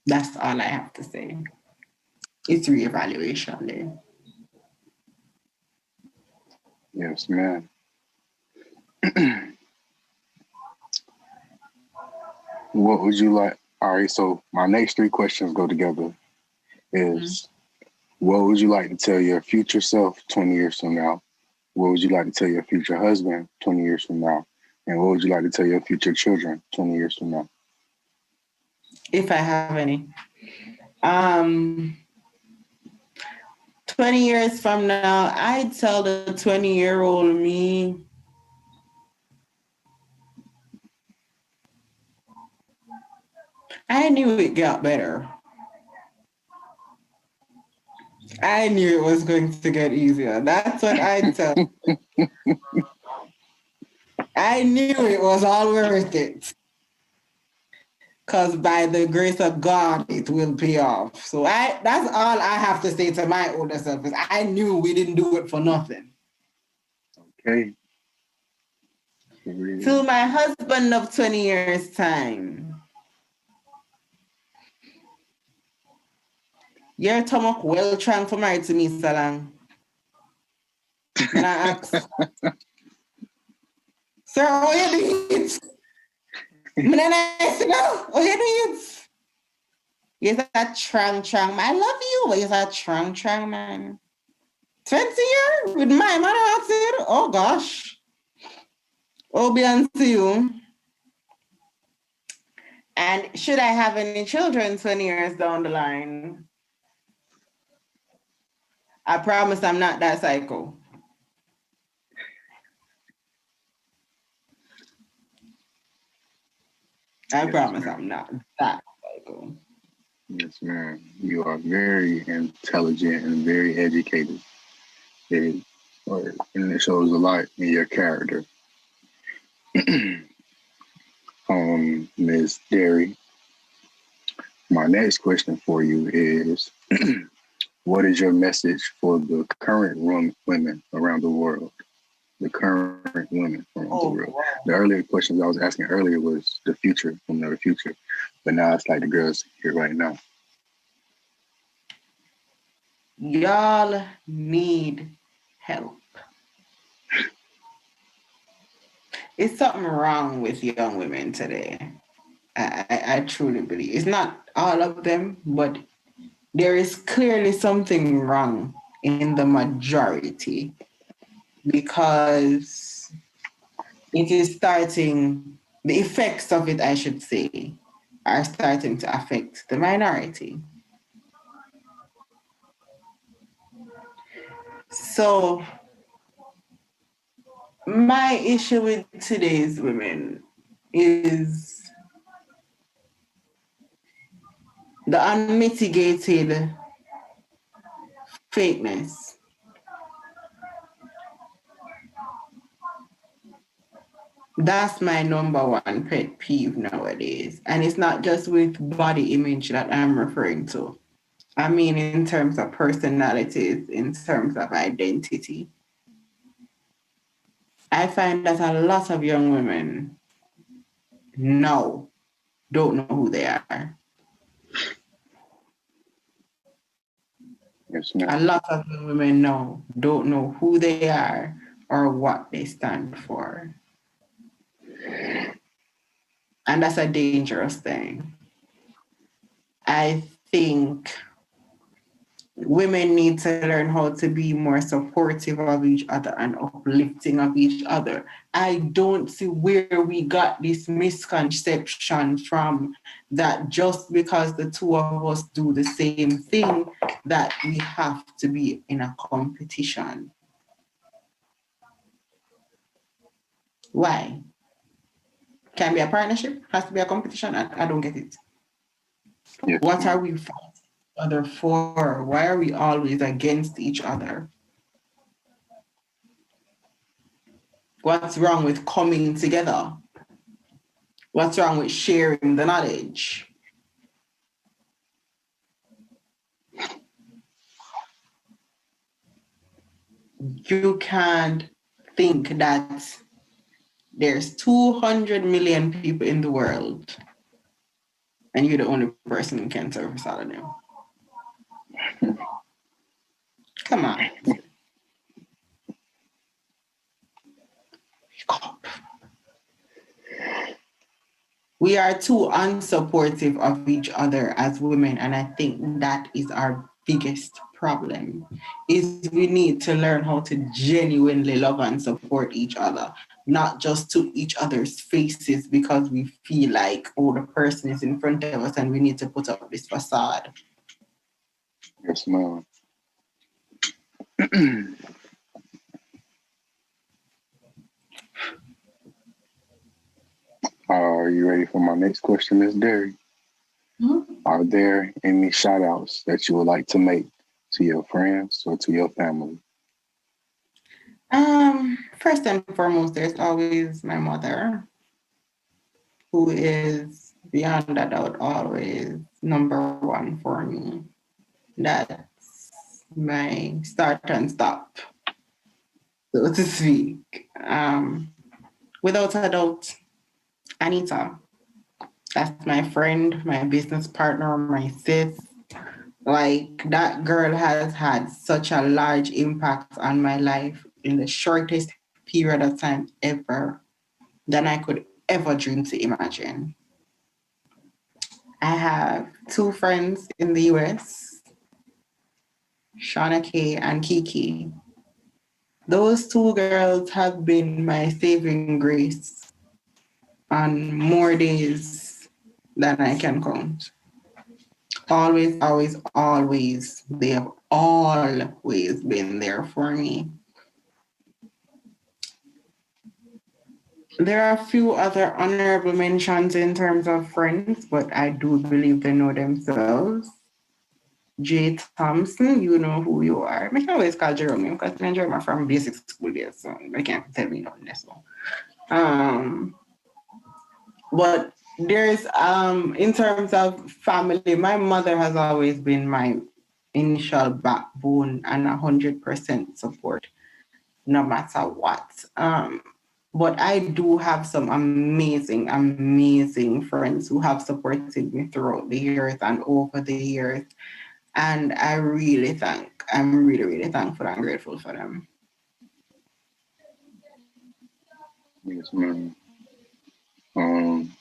That's all I have to say. It's reevaluation day. Yes, ma'am. What would you like? All right, so my next three questions go together. Is what would you like to tell your future self 20 years from now? What would you like to tell your future husband 20 years from now? And what would you like to tell your future children 20 years from now? If I have any. 20 years from now, I'd tell the 20-year-old me, I knew it got better. I knew it was going to get easier. That's what I'd tell. I knew it was all worth it. Because by the grace of God, it will pay off. So that's all I have to say to my older self is I knew we didn't do it for nothing. Okay. To my husband of 20 years' time, your stomach well trying for married to me, Salang. And I ask, sir, how you doing it? And I say, no, how you doing it? Yes, a trang, man. I love you, but yes, a trang, man. 20 years with my man, I said, oh gosh. Oh, be unto you. And should I have any children 20 years down the line? I promise I'm not that psycho. I promise ma'am. I'm not that psycho. Yes, ma'am. You are very intelligent and very educated. It, and it shows a lot in your character. Ms. Derry, my next question for you is what is your message for the current women around the world? The current women around the world. Wow. The earlier questions I was asking earlier was the future, women of the future. But now it's like the girls here right now. Y'all need help. It's something wrong with young women today. I truly believe. It's not all of them, but there is clearly something wrong in the majority because it is starting, the effects of it, I should say, are starting to affect the minority. So, my issue with today's women is the unmitigated fakeness. That's my number one pet peeve nowadays. And it's not just with body image that I'm referring to. I mean, in terms of personalities, in terms of identity. I find that a lot of young women now don't know who they are. Yes, A ma'am. lot of young women now don't know who they are or what they stand for. And that's a dangerous thing. I think women need to learn how to be more supportive of each other and uplifting of each other. I don't see where we got this misconception from that just because the two of us do the same thing, that we have to be in a competition. Why? Can be a partnership, has to be a competition. I don't get it. Yes, What are ma'am. we fighting each other for? Why are we always against each other? What's wrong with coming together? What's wrong with sharing the knowledge? You can't think that there's 200 million people in the world and you're the only person who can service all of them. Come on. We are too unsupportive of each other as women, and I think that is our biggest problem. Is we need to learn how to genuinely love and support each other, not just to each other's faces because we feel like, oh, the person is in front of us and we need to put up this facade. Yes, ma'am. Are you ready for my next question, Miss Derry? Mhm. Are there any shout outs that you would like to make to your friends or to your family? First and foremost, there's always my mother, who is beyond a doubt always number one for me. That's my start and stop, so to speak. Without a doubt, Anita. That's my friend, my business partner, my sis. Like that girl has had such a large impact on my life in the shortest period of time ever than I could ever dream to imagine. I have two friends in the US, Shauna K and Kiki. Those two girls have been my saving grace on more days than I can count. Always, always, always. They have always been there for me. There are a few other honorable mentions in terms of friends, but I do believe they know themselves. Jay Thompson, you know who you are. I can always call Jerome because I enjoy my from basic school days, so I can't tell me nothing this one. Um, but there's in terms of family, my mother has always been my initial backbone and 100% support no matter what. But I do have some amazing, amazing friends who have supported me throughout the years and over the years. And I'm really, really thankful and grateful for them. Yes, ma'am. Um,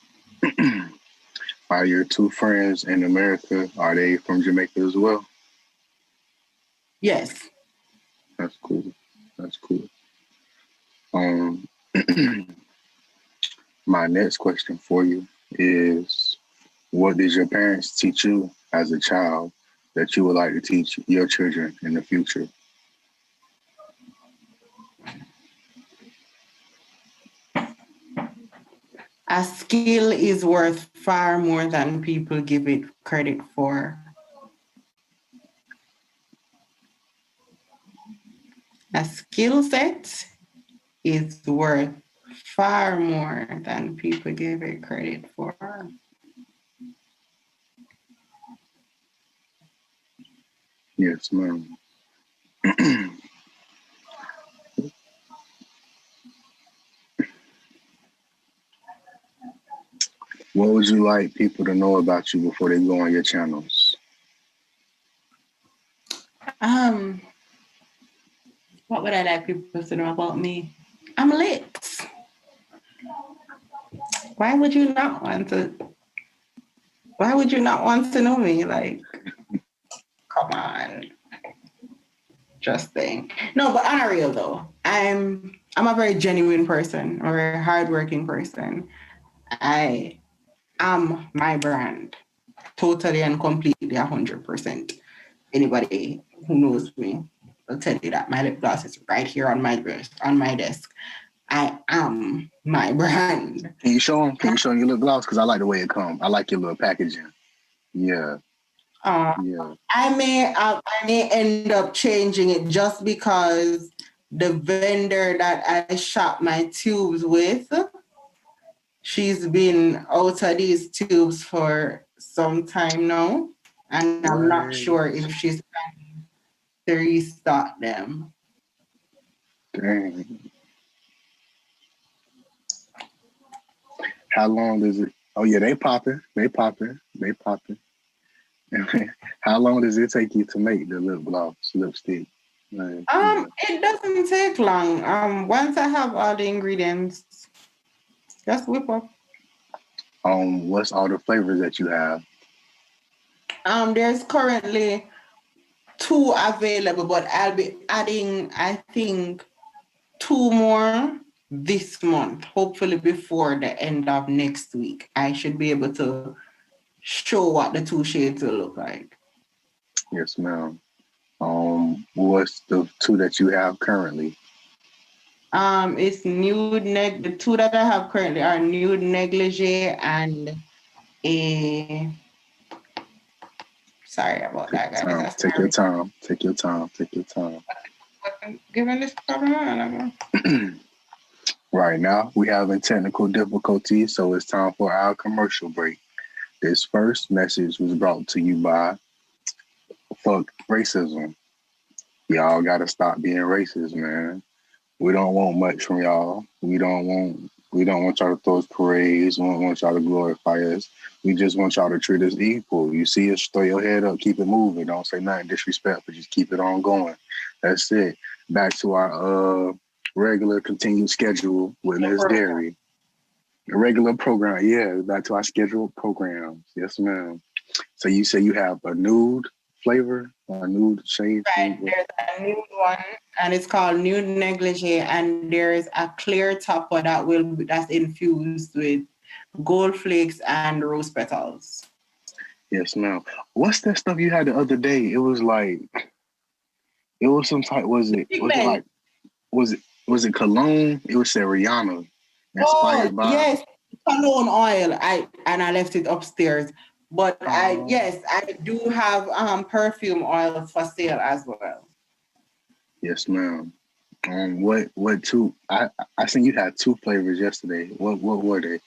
are your two friends in America? Are they from Jamaica as well? Yes. That's cool. That's cool. Um, my next question for you is: what did your parents teach you as a child that you would like to teach your children in the future? A skill is worth far more than people give it credit for. A skill set is worth far more than people give it credit for. Yes, ma'am. What would you like people to know about you before they go on your channels? Um, what would I like people to know about me? I'm lit. Why would you not want to? Why would you not want to know me? Like, come on, just think. No, but on a real though, I'm a very genuine person. I'm a very hardworking person. I am my brand, totally and completely 100%. Anybody who knows me will tell you that my lip gloss is right here on my desk. I am my brand. Can you show them? Can you show them your lip gloss? Because I like the way it comes. I like your little packaging. Yeah, Uh, yeah. I may end up changing it just because the vendor that I shop my tubes with, she's been out of these tubes for some time now, and I'm not What? sure if she's to restock them. Dang. How long does it? Oh yeah, they popping. They popping. They popping. How long does it take you to make the lip gloss, lipstick? Like, yeah. It doesn't take long. Once I have all the ingredients, just whip up. What's all the flavors that you have? There's currently two available, but I'll be adding, I think, two more this month. Hopefully before the end of next week, I should be able to show what the two shades will look like. Yes, ma'am. What's the two that you have currently? It's nude neg. The two that I have currently are nude negligee and a. Sorry about Take that, your guys. time. That's Take your time. Take your time. Take your time. given this problem. Right now, we having technical difficulties, so it's time for our commercial break. This first message was brought to you by Fuck Racism. Y'all gotta stop being racist, man. We don't want much from y'all. We don't want y'all to throw us parades. We don't want y'all to glorify us. We just want y'all to treat us equal. You see us, throw your head up, keep it moving. Don't say nothing disrespectful. Just keep it on going. That's it. Back to our regular continued schedule with Ms. Derri. A regular program, yeah. Back to our scheduled programs. Yes, ma'am. So you say you have a nude flavor, a nude shade Right, flavor. there's a nude one, and it's called nude negligee, and there's a clear topper that's infused with gold flakes and rose petals. Yes, ma'am. What's that stuff you had the other day? It was like it was some type. Was it? Was it Pigment. like? Was it? Was it cologne? It was Rihanna, Oh inspired by. yes, cologne oil. I left it upstairs, but I Oh, yes I do have perfume oil for sale as well. yes, ma'am. What two? I seen you had two flavors yesterday. What were they?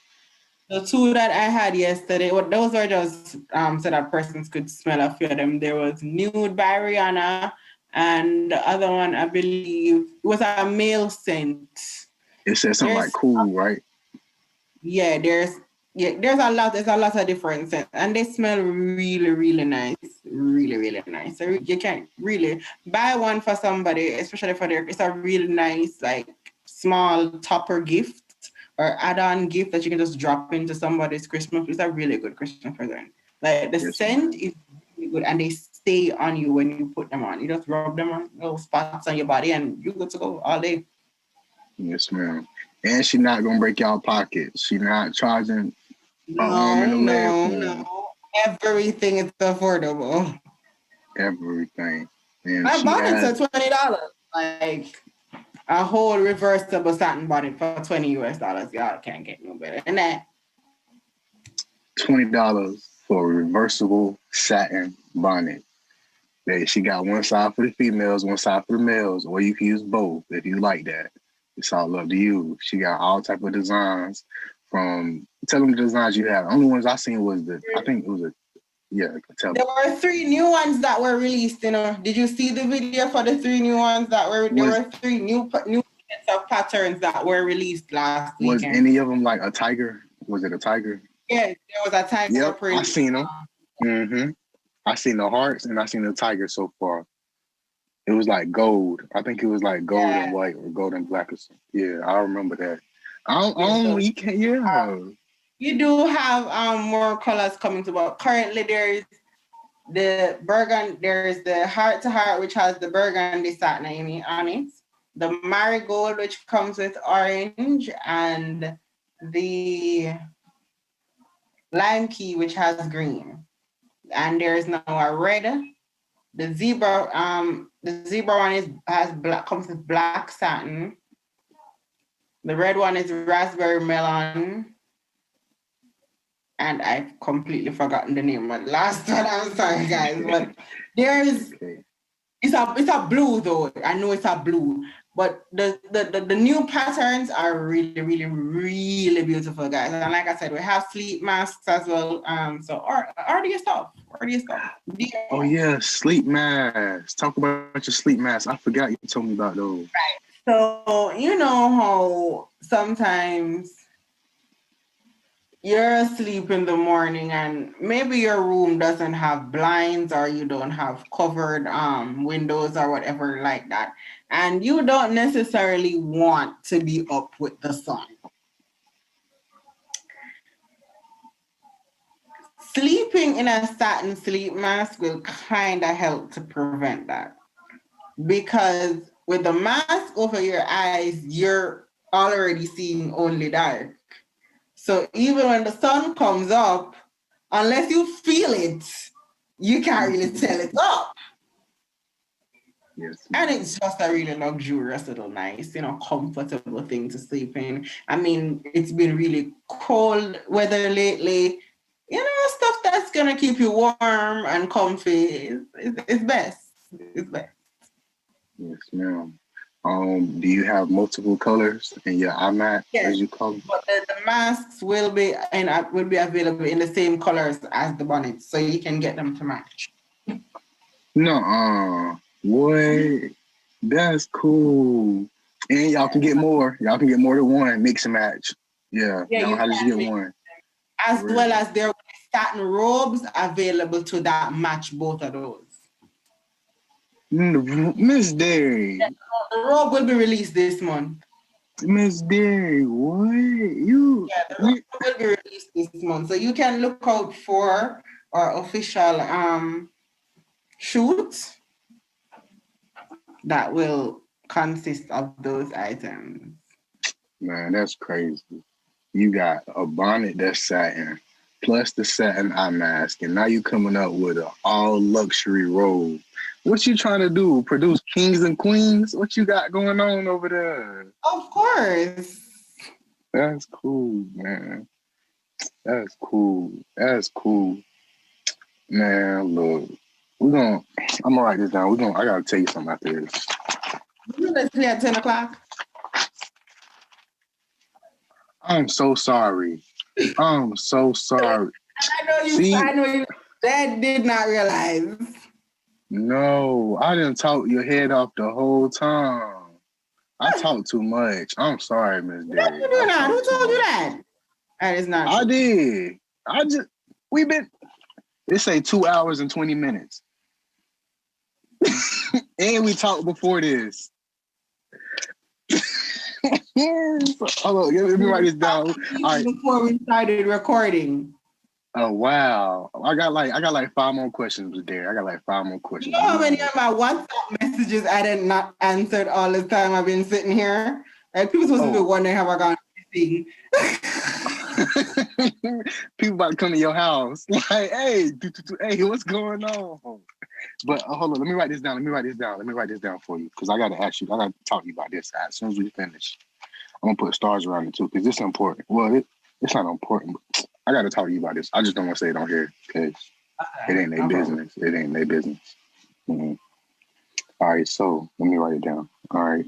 The two that I had yesterday, well, those were just so that persons could smell a few of them. There was Nude by Rihanna, and the other one, I believe, was a male scent. It said something like There's cool, right? yeah, there's a lot of different scents, and they smell really, really nice, really, really nice. So you can really buy one for somebody, especially for their. It's a really nice like small topper gift or add-on gift that you can just drop into somebody's Christmas. It's a really good Christmas present. Like the Yes, scent ma'am. is really good, and they stay on you when you put them on. You just rub them on little spots on your body, and you're good to go all day. Yes, ma'am. And she not gonna break y'all pockets. She not charging an arm and No, a leg no, for 'em. no. Everything is affordable. Everything. And I she bought it has for $20. Like a whole reversible satin bonnet for $20 US. Y'all can't get no better than that. $20 for a reversible satin bonnet. She got one side for the females, one side for the males, or you can use both if you like that. It's all up to you. She got all type of designs. From tell them the designs you have. The only ones I seen was I think it was a yeah. Tell There them. were three new ones that were released. Did you see the video for the three new ones that were? There Was were three new sets of patterns that were released last was weekend. any of them like a tiger? Was it a tiger? Yes, there was a tiger Yep, I print. seen them. I seen the hearts and I seen the tiger so far. It was like gold. I think it was like gold Yeah, and white or gold and black or something. Yeah, I remember that. yeah. So You can't. Yeah. you do have more colors coming to, but currently there's the burgundy, there's the heart to heart, which has the burgundy satin on it, the marigold, which comes with orange, and the lime key, which has green. And there's now a red. The zebra one has black, comes with black satin. The red one is raspberry melon, and I've completely forgotten the name of the last one. I'm sorry, guys, but there's Okay. it's a blue though. I know it's a blue, but the new patterns are really, really, really beautiful, guys. And like I said, we have sleep masks as well. So order your stuff. Order your stuff. Oh Yeah. yeah, sleep masks. Talk about your sleep masks. I forgot you told me about those. So you know how sometimes you're asleep in the morning and maybe your room doesn't have blinds or you don't have covered windows or whatever like that, and you don't necessarily want to be up with the sun. Sleeping in a satin sleep mask will kind of help to prevent that, because with the mask over your eyes you're already seeing only dark. So even when the sun comes up, unless you feel it, you can't really tell it's up. Yes, And ma'am. it's just a really luxurious little nice, comfortable thing to sleep in. I mean, it's been really cold weather lately. Stuff that's gonna keep you warm and comfy is best. It's best. Yes, ma'am. Do you have multiple colors in your iMac, Yes, as you call it? but the masks will be available in the same colors as the bonnets, so you can get them to match. No, what? That's cool. And y'all can get more. Y'all can get more than one. Mix and match. Yeah, Yeah, y'all don't you have to just get can make, one. as For well real. as there will be satin robes available to that match both of those. Miss Derry. The robe will be released this month. Miss Derry, what? You, Yeah, the you robe will be released this month, so you can look out for our official shoot that will consist of those items. man, that's crazy. You got a bonnet that's satin, plus the satin eye mask, and now you coming up with an all luxury robe. What you trying to do? Produce kings and queens? What you got going on over there? Of course. That's cool, man. That's cool. That's cool. Man, look. I'm gonna write this down. I gotta tell you something after this. Let's play at 10 o'clock. I'm so sorry. I'm so sorry. See, I know you that did not realize. no, I didn't talk your head off the whole time. I talk too much. I'm sorry, Miss No, Derry. you do I not. talk Who too told you much. that? That is not I true. did. We've been, they say 2 hours and 20 minutes. And we talked before this. Hold on, let me write this down. All right. Before we started recording. Oh wow. I got like five more questions, Miss Derry. I got like five more You questions. know how many of my WhatsApp messages I did not answered all the time I've been sitting here? Like people supposed to be wondering how I got missing. People about to come to your house. Like, hey, hey, what's going on? But hold on, let me write this down. Let me write this down for you because I got to ask you. I got to talk to you about this as soon as we finish. I'm gonna put stars around it too because this is important. Well, it's not important, but I got to talk to you about this. I just don't want to say it on here because it ain't their business. It ain't their business. Mm-hmm. All right, so let me write it down. All right.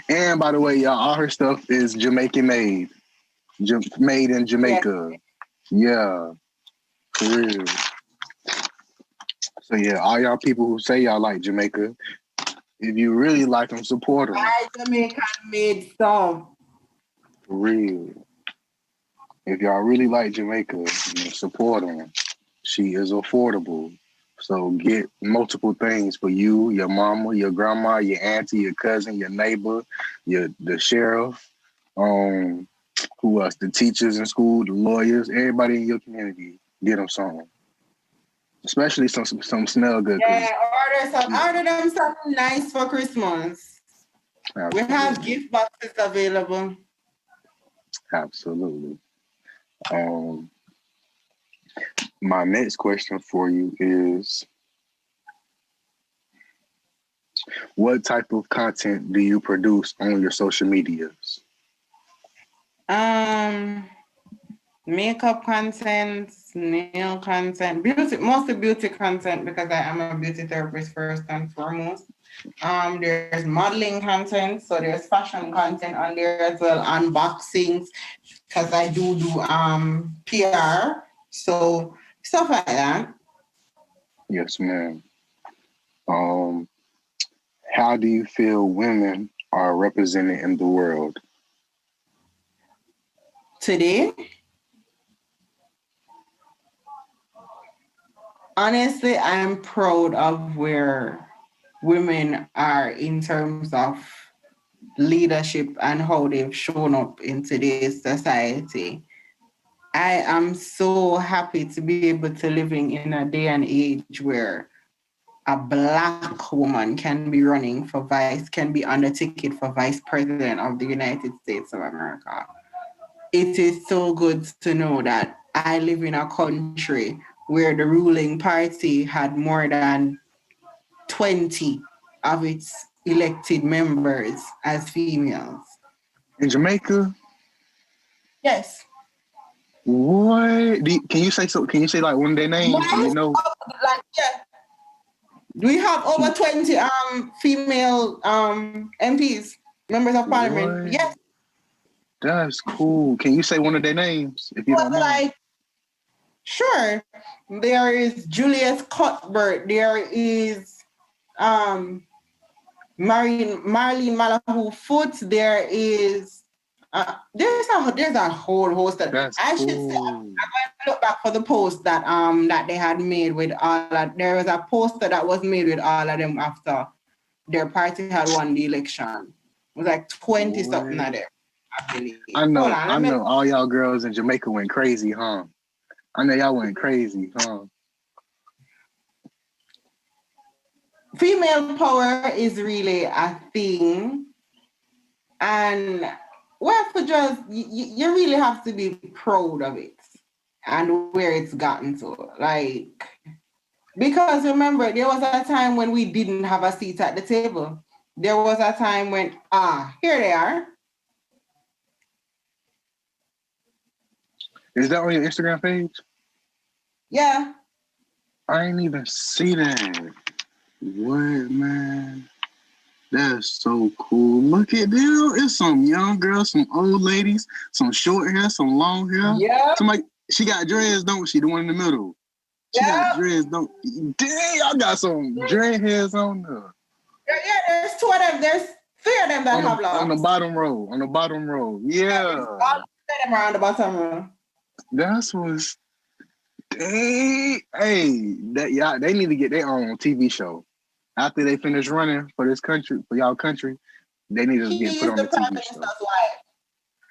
And by the way, y'all, all her stuff is Jamaican made, made in Jamaica. Yeah, for real. So yeah, all y'all people who say y'all like Jamaica, if you really like them, support them. I Jamaican made stuff. For real. If y'all really like Jamaica, support them. She is affordable. So get multiple things for you, your mama, your grandma, your auntie, your cousin, your neighbor, the sheriff, who else? The teachers in school, the lawyers, everybody in your community. Get them something. Especially some smell good. Yeah, order them something nice for Christmas. Absolutely. We have gift boxes available. Absolutely. My next question for you is, what type of content do you produce on your social medias? Makeup content, nail content, mostly beauty content because I am a beauty therapist first and foremost. There's modeling content, so there's fashion content on there as well, unboxings because I do PR, so stuff like that. Yes, ma'am. How do you feel women are represented in the world? Today, honestly, I'm proud of where women are in terms of leadership and how they've shown up in today's society. I am so happy to be able to living in a day and age where a Black woman can be running for can be on the ticket for vice president of the United States of America. It is so good to know that I live in a country where the ruling party had more than 20 of its elected members as females. In Jamaica? Yes. What? Can you say so? Can you say like one of their names? Do you know? Like, yeah. We have over 20 female MPs, members of parliament. What? Yes. That's cool. Can you say one of their names if you But don't mind? like, sure. There is Julius Cuthbert. There is Marlene Malahu Foote. There is there's a whole host that That's I cool. should say. I'm going to look back for the post that they had made with all that. There was a poster that was made with all of them after their party had won the election. It was like 20 something of them, I believe. I know, Hold on, I know. All y'all girls in Jamaica went crazy, huh? I know y'all went crazy, huh? Female power is really a thing, and we have to just you really have to be proud of it and where it's gotten to. Like, because remember, there was a time when we didn't have a seat at the table. There was a time when here they are. Is that on your Instagram page? Yeah. I ain't even see that. What, man? That's so cool. Look at them. It's some young girls, some old ladies, some short hair, some long hair. Yeah. Somebody, she got dreads, don't she? The one in the middle. She got dreads, don't. Dang, I got some dread hairs on there. Yeah, there's two of them. There's three of them that have locks. On the bottom row. On the bottom row. Yeah. All three of them are on the bottom row. That's what's. Dang. Hey, they need to get their own TV show. After they finish running for this country, for y'all country, they need to get put on the TV show. Wife.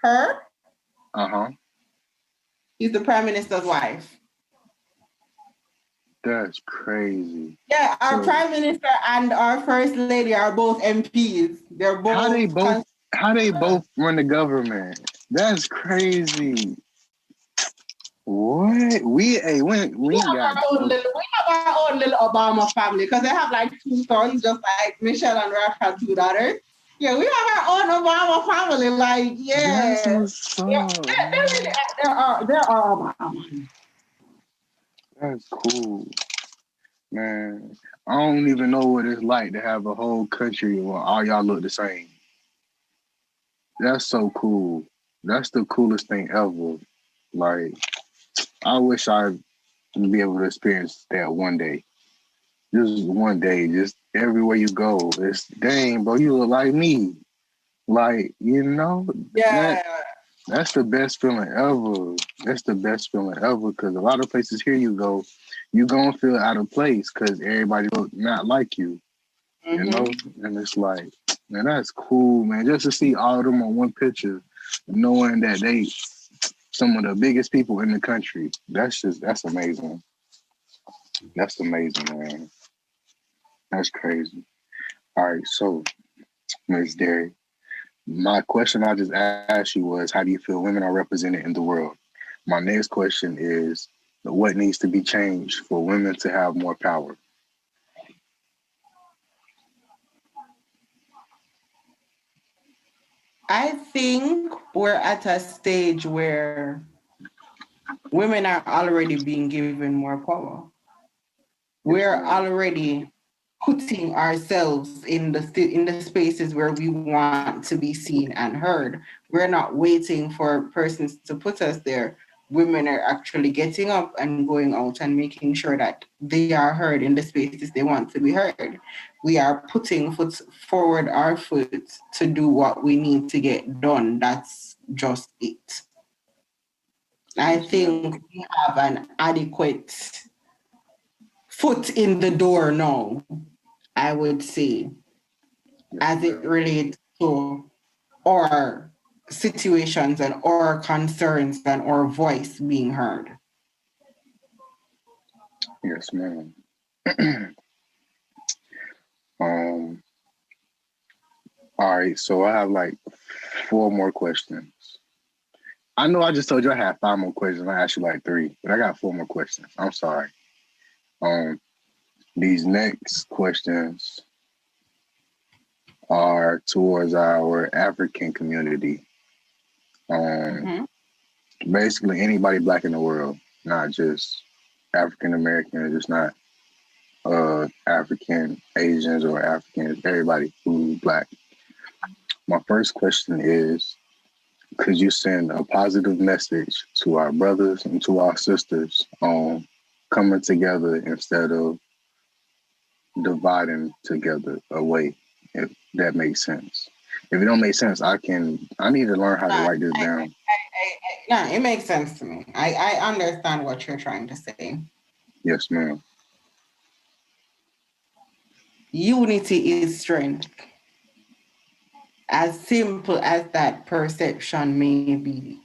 Her? Uh-huh. He's the Prime Minister's wife. That's crazy. Yeah, our Prime Minister and our First Lady are both MPs. They're both how they both run the government. That's crazy. What? We have our own little Obama family because they have like two sons, just like Michelle and Ralph had two daughters. Yeah, we have our own Obama family. Like, yeah. There are Obama. That's cool. Man, I don't even know what it's like to have a whole country where all y'all look the same. That's so cool. That's the coolest thing ever. Like, I wish I'd be able to experience that one day. Just one day, just everywhere you go. It's, dang, bro, you look like me. Like, you know? Yeah. That's the best feeling ever. That's the best feeling ever because a lot of places here you go, you gonna feel out of place because everybody look not like you. You know? And it's like, man, that's cool, man. Just to see all of them on one picture, knowing that they some of the biggest people in the country. That's amazing. That's amazing, man. That's crazy. All right, so Ms. Derri, my question I just asked you was, how do you feel women are represented in the world? My next question is, what needs to be changed for women to have more power? I think we're at a stage where women are already being given more power. We're already putting ourselves in the spaces where we want to be seen and heard. We're not waiting for persons to put us there. Women are actually getting up and going out and making sure that they are heard in the spaces they want to be heard. We are putting forward our foot to do what we need to get done. That's just it. I think we have an adequate foot in the door now, I would say, as it relates to our situations and our concerns and our voice being heard. Yes, ma'am. Um, all right, so I have like four more questions. I know I just told you I had five more questions. I asked you like three, but I got four more questions. I'm sorry. Um, these next questions are towards our African community. Um, Mm-hmm. Basically anybody black in the world, not just African Americans, just not African Asians or Africans, everybody who's black. My first question is, could you send a positive message to our brothers and to our sisters on coming together instead of dividing together away, if that makes sense? If it don't make sense, I need to learn how to Nah, write this down. nah, it makes sense to me. I understand what you're trying to say. Yes, ma'am. Unity is strength. As simple as that perception may be,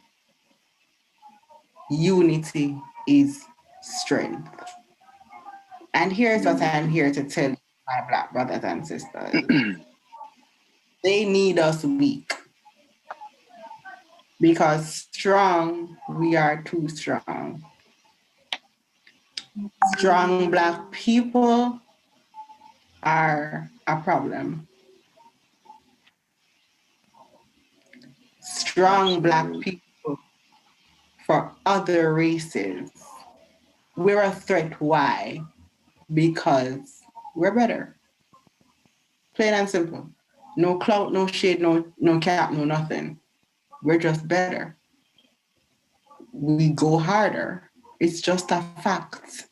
unity is strength. And here's what I'm Unity. here to tell my black brothers and sisters. They need us weak because strong, we are too strong. Strong black people are a problem. Strong black Absolutely. people for other races. We're a threat. Why? Because we're better. Plain and simple. No clout, no shade, no cap, no nothing. We're just better. We go harder. It's just a fact.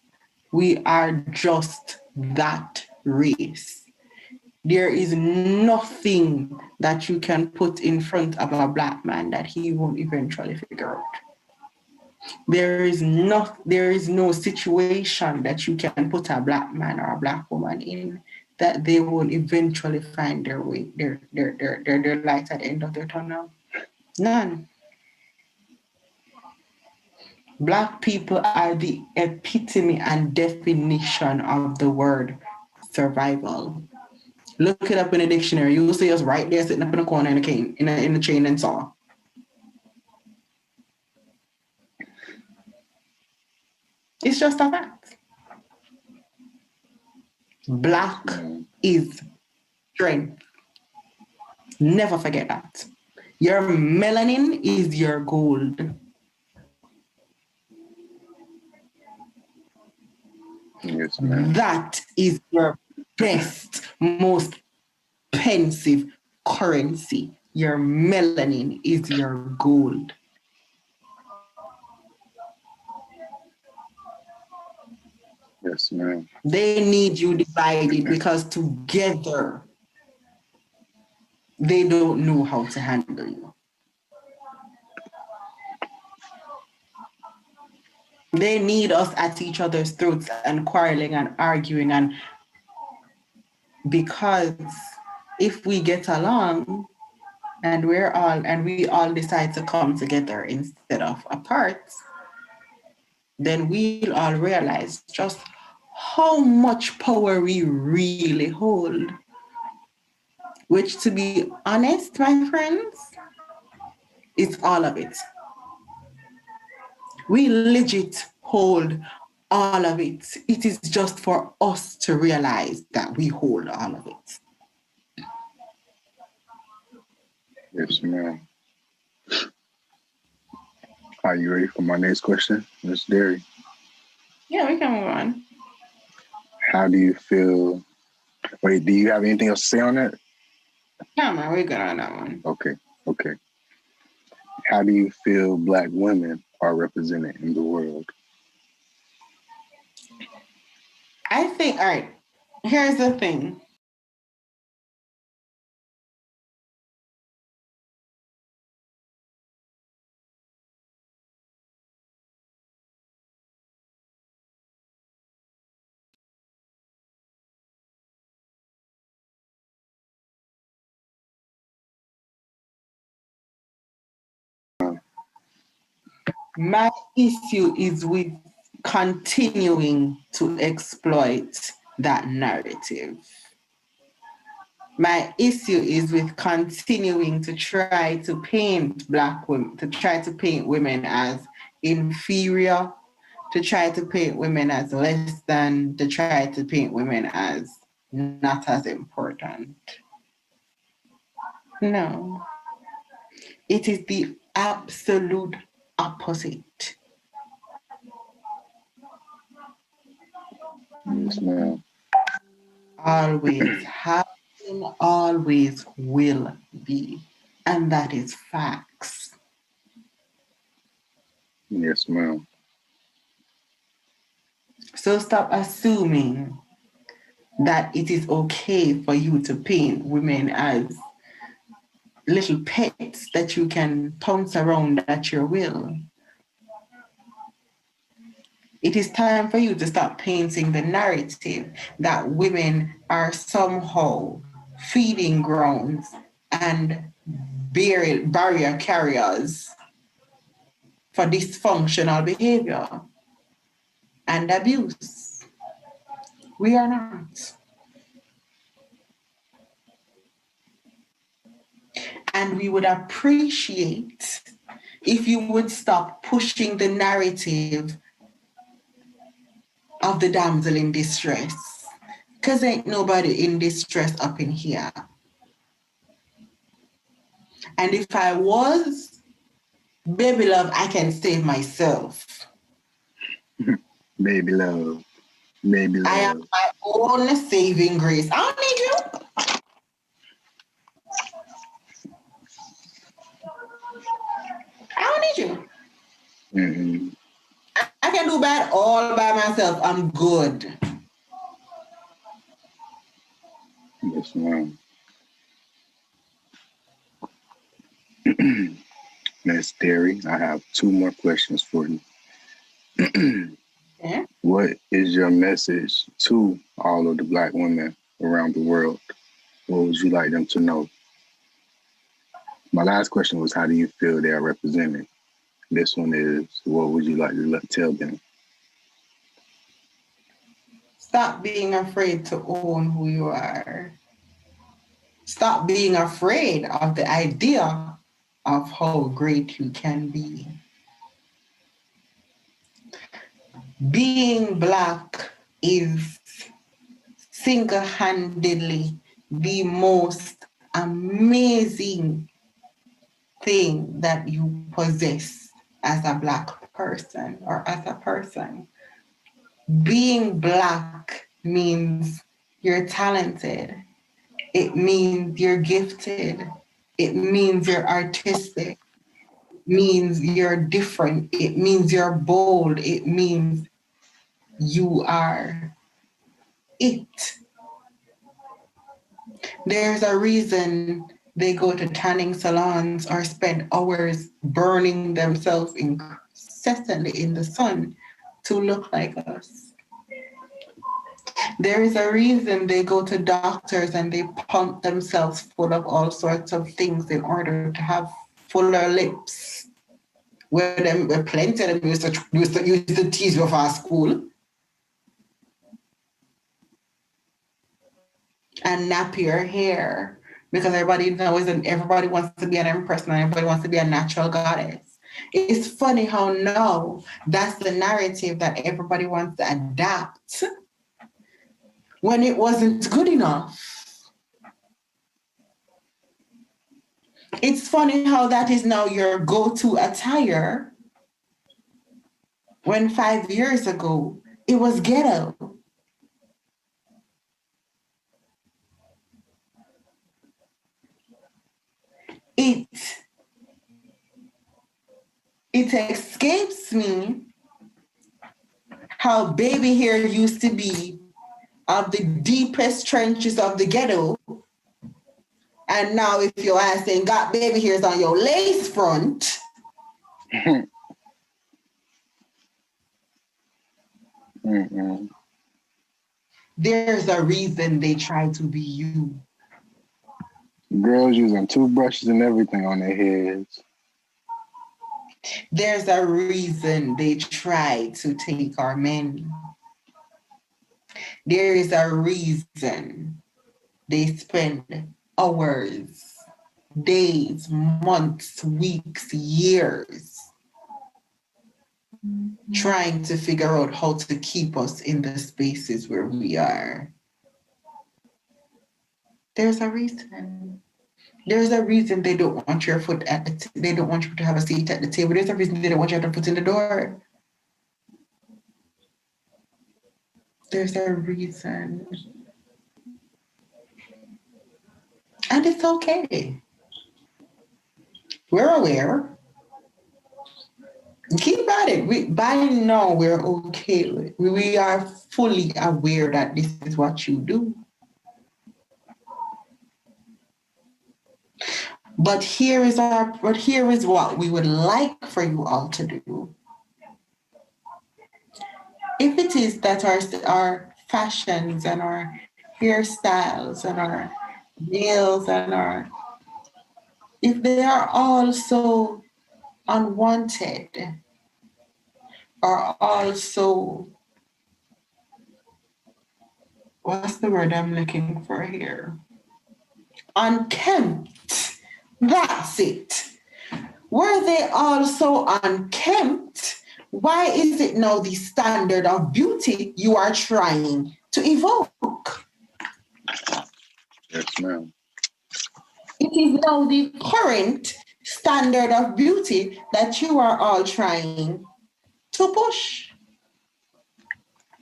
We are just that race. There is nothing that you can put in front of a black man that he won't eventually figure out. There is no situation that you can put a black man or a black woman in that they will eventually find their way, their light at the end of their tunnel. None. Black people are the epitome and definition of the word survival. Look it up in a dictionary. You'll see us right there sitting up in a corner in a cane, in a chain and saw. It's just a fact. Black Mm, is strength. Never forget that. Your melanin is your gold. yes, ma'am. That is your best, most expensive currency. Your melanin is your gold. Yes, ma'am. They need you divided because together they don't know how to handle you. They need us at each other's throats and quarreling and arguing, and because if we get along and we all decide to come together instead of apart, then we'll all realize just how much power we really hold. Which, to be honest, my friends, it's all of it. We legit hold all of it. It is just for us to realize that we hold all of it. Yes, ma'am. Are you ready for my next question, Miss Derry? Yeah, we can move on. How do you feel? Wait, do you have anything else to say on that? Yeah, man, we're good on that one. Okay, okay. How do you feel Black women are represented in the world? I think, all right, here's the thing. My issue is with continuing to exploit that narrative. My issue is with continuing to try to paint Black women, to try to paint women as inferior, to try to paint women as less than, to try to paint women as not as important. No, it is the absolute opposite. Yes, ma'am. Always have been, always will be. And that is facts. Yes, ma'am. So stop assuming that it is okay for you to paint women as little pets that you can pounce around at your will. It is time for you to stop painting the narrative that women are somehow feeding grounds and barrier carriers for dysfunctional behavior and abuse. We are not. And we would appreciate if you would stop pushing the narrative of the damsel in distress. Because ain't nobody in distress up in here. And if I was, baby love, I can save myself. Baby love. Baby I am love. my own saving grace. I don't need you. I don't need you. Mm-mm. I can do bad all by myself. I'm good. Yes, ma'am. Miss Derri, I have two more questions for you. Yeah. What is your message to all of the Black women around the world? What would you like them to know? My last question was, how do you feel they are represented? This one is, what would you like to tell them? Stop being afraid to own who you are. Stop being afraid of the idea of how great you can be. Being Black is single handedly the most amazing thing that you possess as a Black person or as a person. Being Black means you're talented. It means you're gifted. It means you're artistic. It means you're different. It means you're bold. It means you are it. There's a reason they go to tanning salons or spend hours burning themselves incessantly in the sun to look like us. There is a reason they go to doctors and they pump themselves full of all sorts of things in order to have fuller lips. Where plenty of them used to tease you for school and nappier hair because everybody knows and everybody wants to be an empress and everybody wants to be a natural goddess. It's funny how now that's the narrative that everybody wants to adapt when it wasn't good enough. It's funny how that is now your go-to attire when 5 years ago it was ghetto. It it escapes me how baby hair used to be of the deepest trenches of the ghetto. And now if your ass ain't got baby hairs on your lace front, Mm-mm. there's a reason they try to be you. Girls using toothbrushes and everything on their heads. There's a reason they try to take our men. There is a reason They spend hours, days, months, weeks, years trying to figure out how to keep us in the spaces where we are. There's a reason. There's a reason they don't want your foot at they don't want you to have a seat at the table. There's a reason they don't want you to have a foot in the door. There's a reason. And it's okay. We're aware. Keep at it. By now, we're okay. We are fully aware that this is what you do. But here is what we would like for you all to do. If it is that our fashions and our hairstyles and our nails and our if they are all so unwanted or also what's the word I'm looking for here? Unkempt. That's it. Were they also unkempt? Why is it now the standard of beauty you are trying to evoke? Yes, ma'am. It is now the current standard of beauty that you are all trying to push.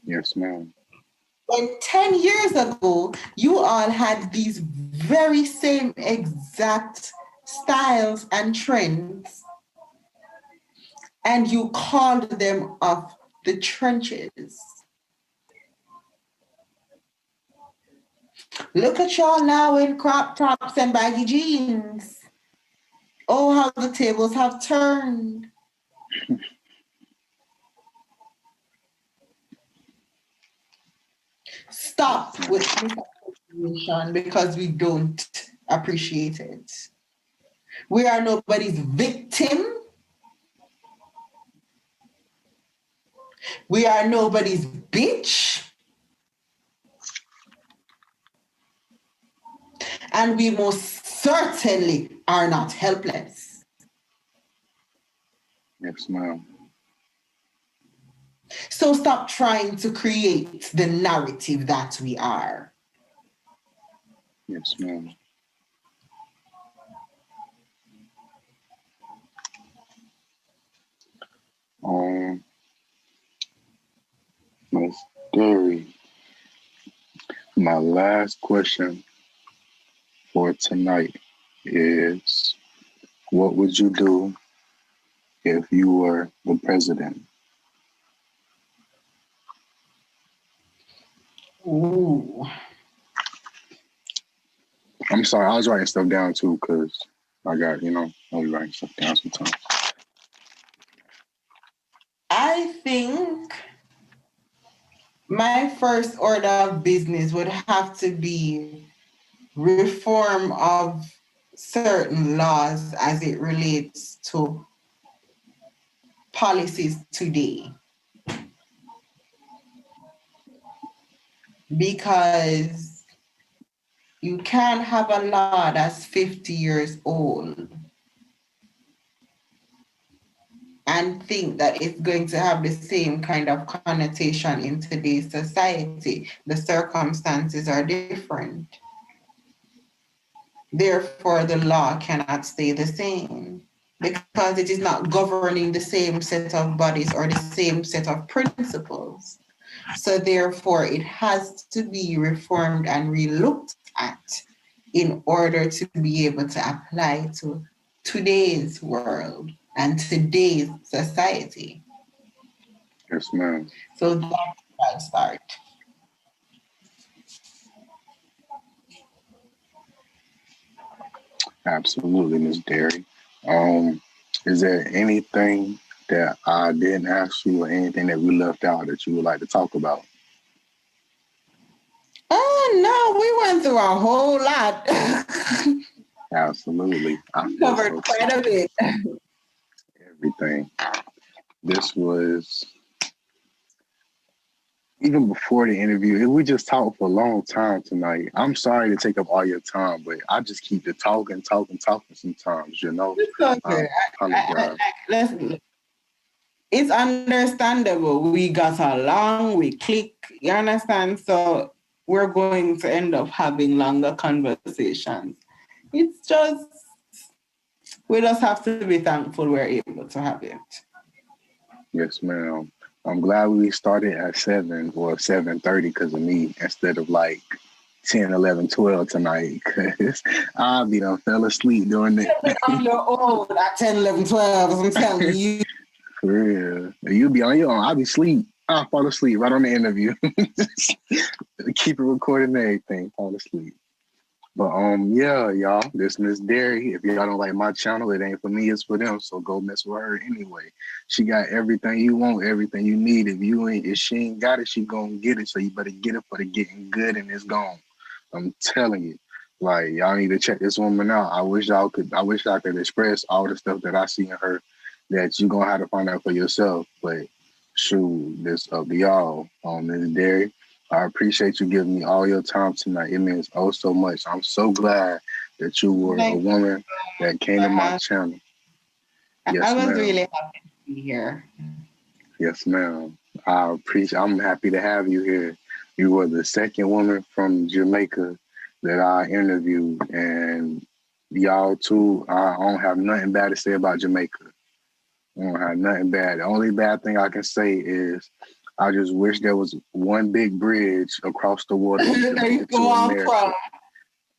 Yes, ma'am. When 10 years ago, you all had these very same exact styles and trends, and you called them off the trenches. Look at y'all now in crop tops and baggy jeans. Oh, how the tables have turned. Stop with this appreciation because we don't appreciate it. We are nobody's victim. We are nobody's bitch. And we most certainly are not helpless. Yes, ma'am. So stop trying to create the narrative that we are. Yes, ma'am. Miss Derri, my last question for tonight is, what would you do if you were the president? Ooh. I'm sorry, I was writing stuff down too because I got, I was writing stuff down sometimes. I think my first order of business would have to be reform of certain laws as it relates to policies today. Because you can't have a law that's 50 years old and think that it's going to have the same kind of connotation in today's society. The circumstances are different. Therefore, the law cannot stay the same because it is not governing the same set of bodies or the same set of principles. So therefore, it has to be reformed and relooked at in order to be able to apply to today's world and today's society. Yes, ma'am. So that's where I start. Absolutely, Miss Derry. Is there anything that I didn't ask you or anything that we left out that you would like to talk about? Oh no, we went through a whole lot. Absolutely. I We feel covered so quite a bit. everything. This was even before the interview, we just talked for a long time tonight. I'm sorry to take up all your time, but I just keep the talking sometimes, you know. It's I okay. apologize. Listen, it's understandable. We got along, we click, you understand? So we're going to end up having longer conversations. It's just, we just have to be thankful we're able to have it. Yes, ma'am. I'm glad we started at 7 or 7:30 because of me instead of like 10, 11, 12 tonight because I'll be done fell asleep during it. You'll be on your own at 10, 11, 12, I'm telling you. For real. You be on your own. I'll be asleep. I'll fall asleep right on the interview. Keep it recording and everything. Fall asleep. But yeah, y'all, this Miss Derri. If y'all don't like my channel, it ain't for me, it's for them. So go mess with her anyway. She got everything you want, everything you need. If she ain't got it, she gonna get it. So you better get it for the getting good and it's gone. I'm telling you. Like y'all need to check this woman out. I wish I could express all the stuff that I see in her that you gonna have to find out for yourself. But shoot, this up to y'all on Miss Derri. I appreciate you giving me all your time tonight. It means oh so much. I'm so glad that you were a Thank you woman that came for to my having channel. me. I Yes, was ma'am. really happy to be here. Yes, ma'am. I'm happy to have you here. You were the second woman from Jamaica that I interviewed, and y'all too. I don't have nothing bad to say about Jamaica. I don't have nothing bad. The only bad thing I can say is I just wish there was one big bridge across the water from There you Jamaica go to on America.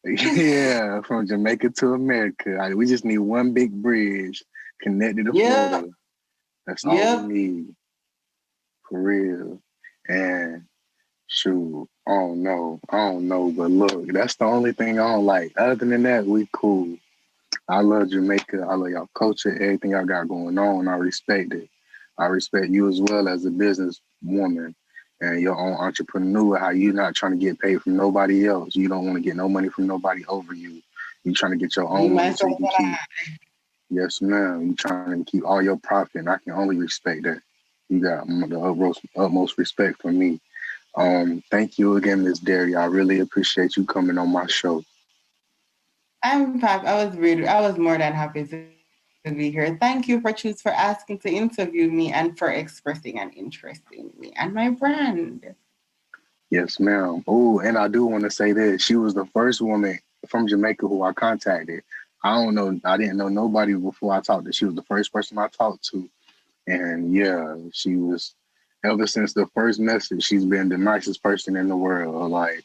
from. Yeah, from Jamaica to America. We just need one big bridge connected to Yep, Florida. That's all we yep. need, for real. And shoot, I don't know, but look, that's the only thing I don't like. Other than that, we cool. I love Jamaica. I love y'all culture, everything y'all got going on. I respect it. I respect you as well as a business woman and your own entrepreneur, how you not trying to get paid from nobody else. You don't want to get no money from nobody over you. You trying to get your Me, own money so myself, you can and keep. Yes, ma'am. You trying to keep all your profit. And I can only respect that. You got the utmost respect for me. Thank you again, Miss Derri. I really appreciate you coming on my show. I was more than happy to be here. Thank you for asking to interview me and for expressing an interest in me and my brand. Yes, ma'am. Oh, and I do want to say that she was the first woman from Jamaica who I contacted. I don't know. I didn't know nobody before I talked to. She was the first person I talked to, and yeah, she was. Ever since the first message, she's been the nicest person in the world. Like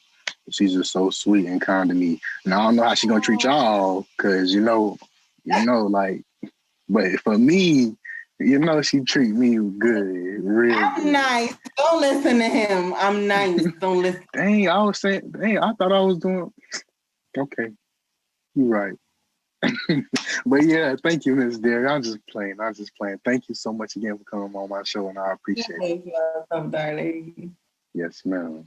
she's just so sweet and kind to me. And I don't know how she's gonna treat y'all, cause like. But for me, she treat me good, real I'm good. nice. Don't listen to him. I'm nice. Don't listen. Dang, I was saying, dang, I thought I was doing okay. You're right. But yeah, thank you, Miss Derry. I'm just playing. I'm just playing. Thank you so much again for coming on my show, and I appreciate it. You're welcome, darling. Yes, ma'am.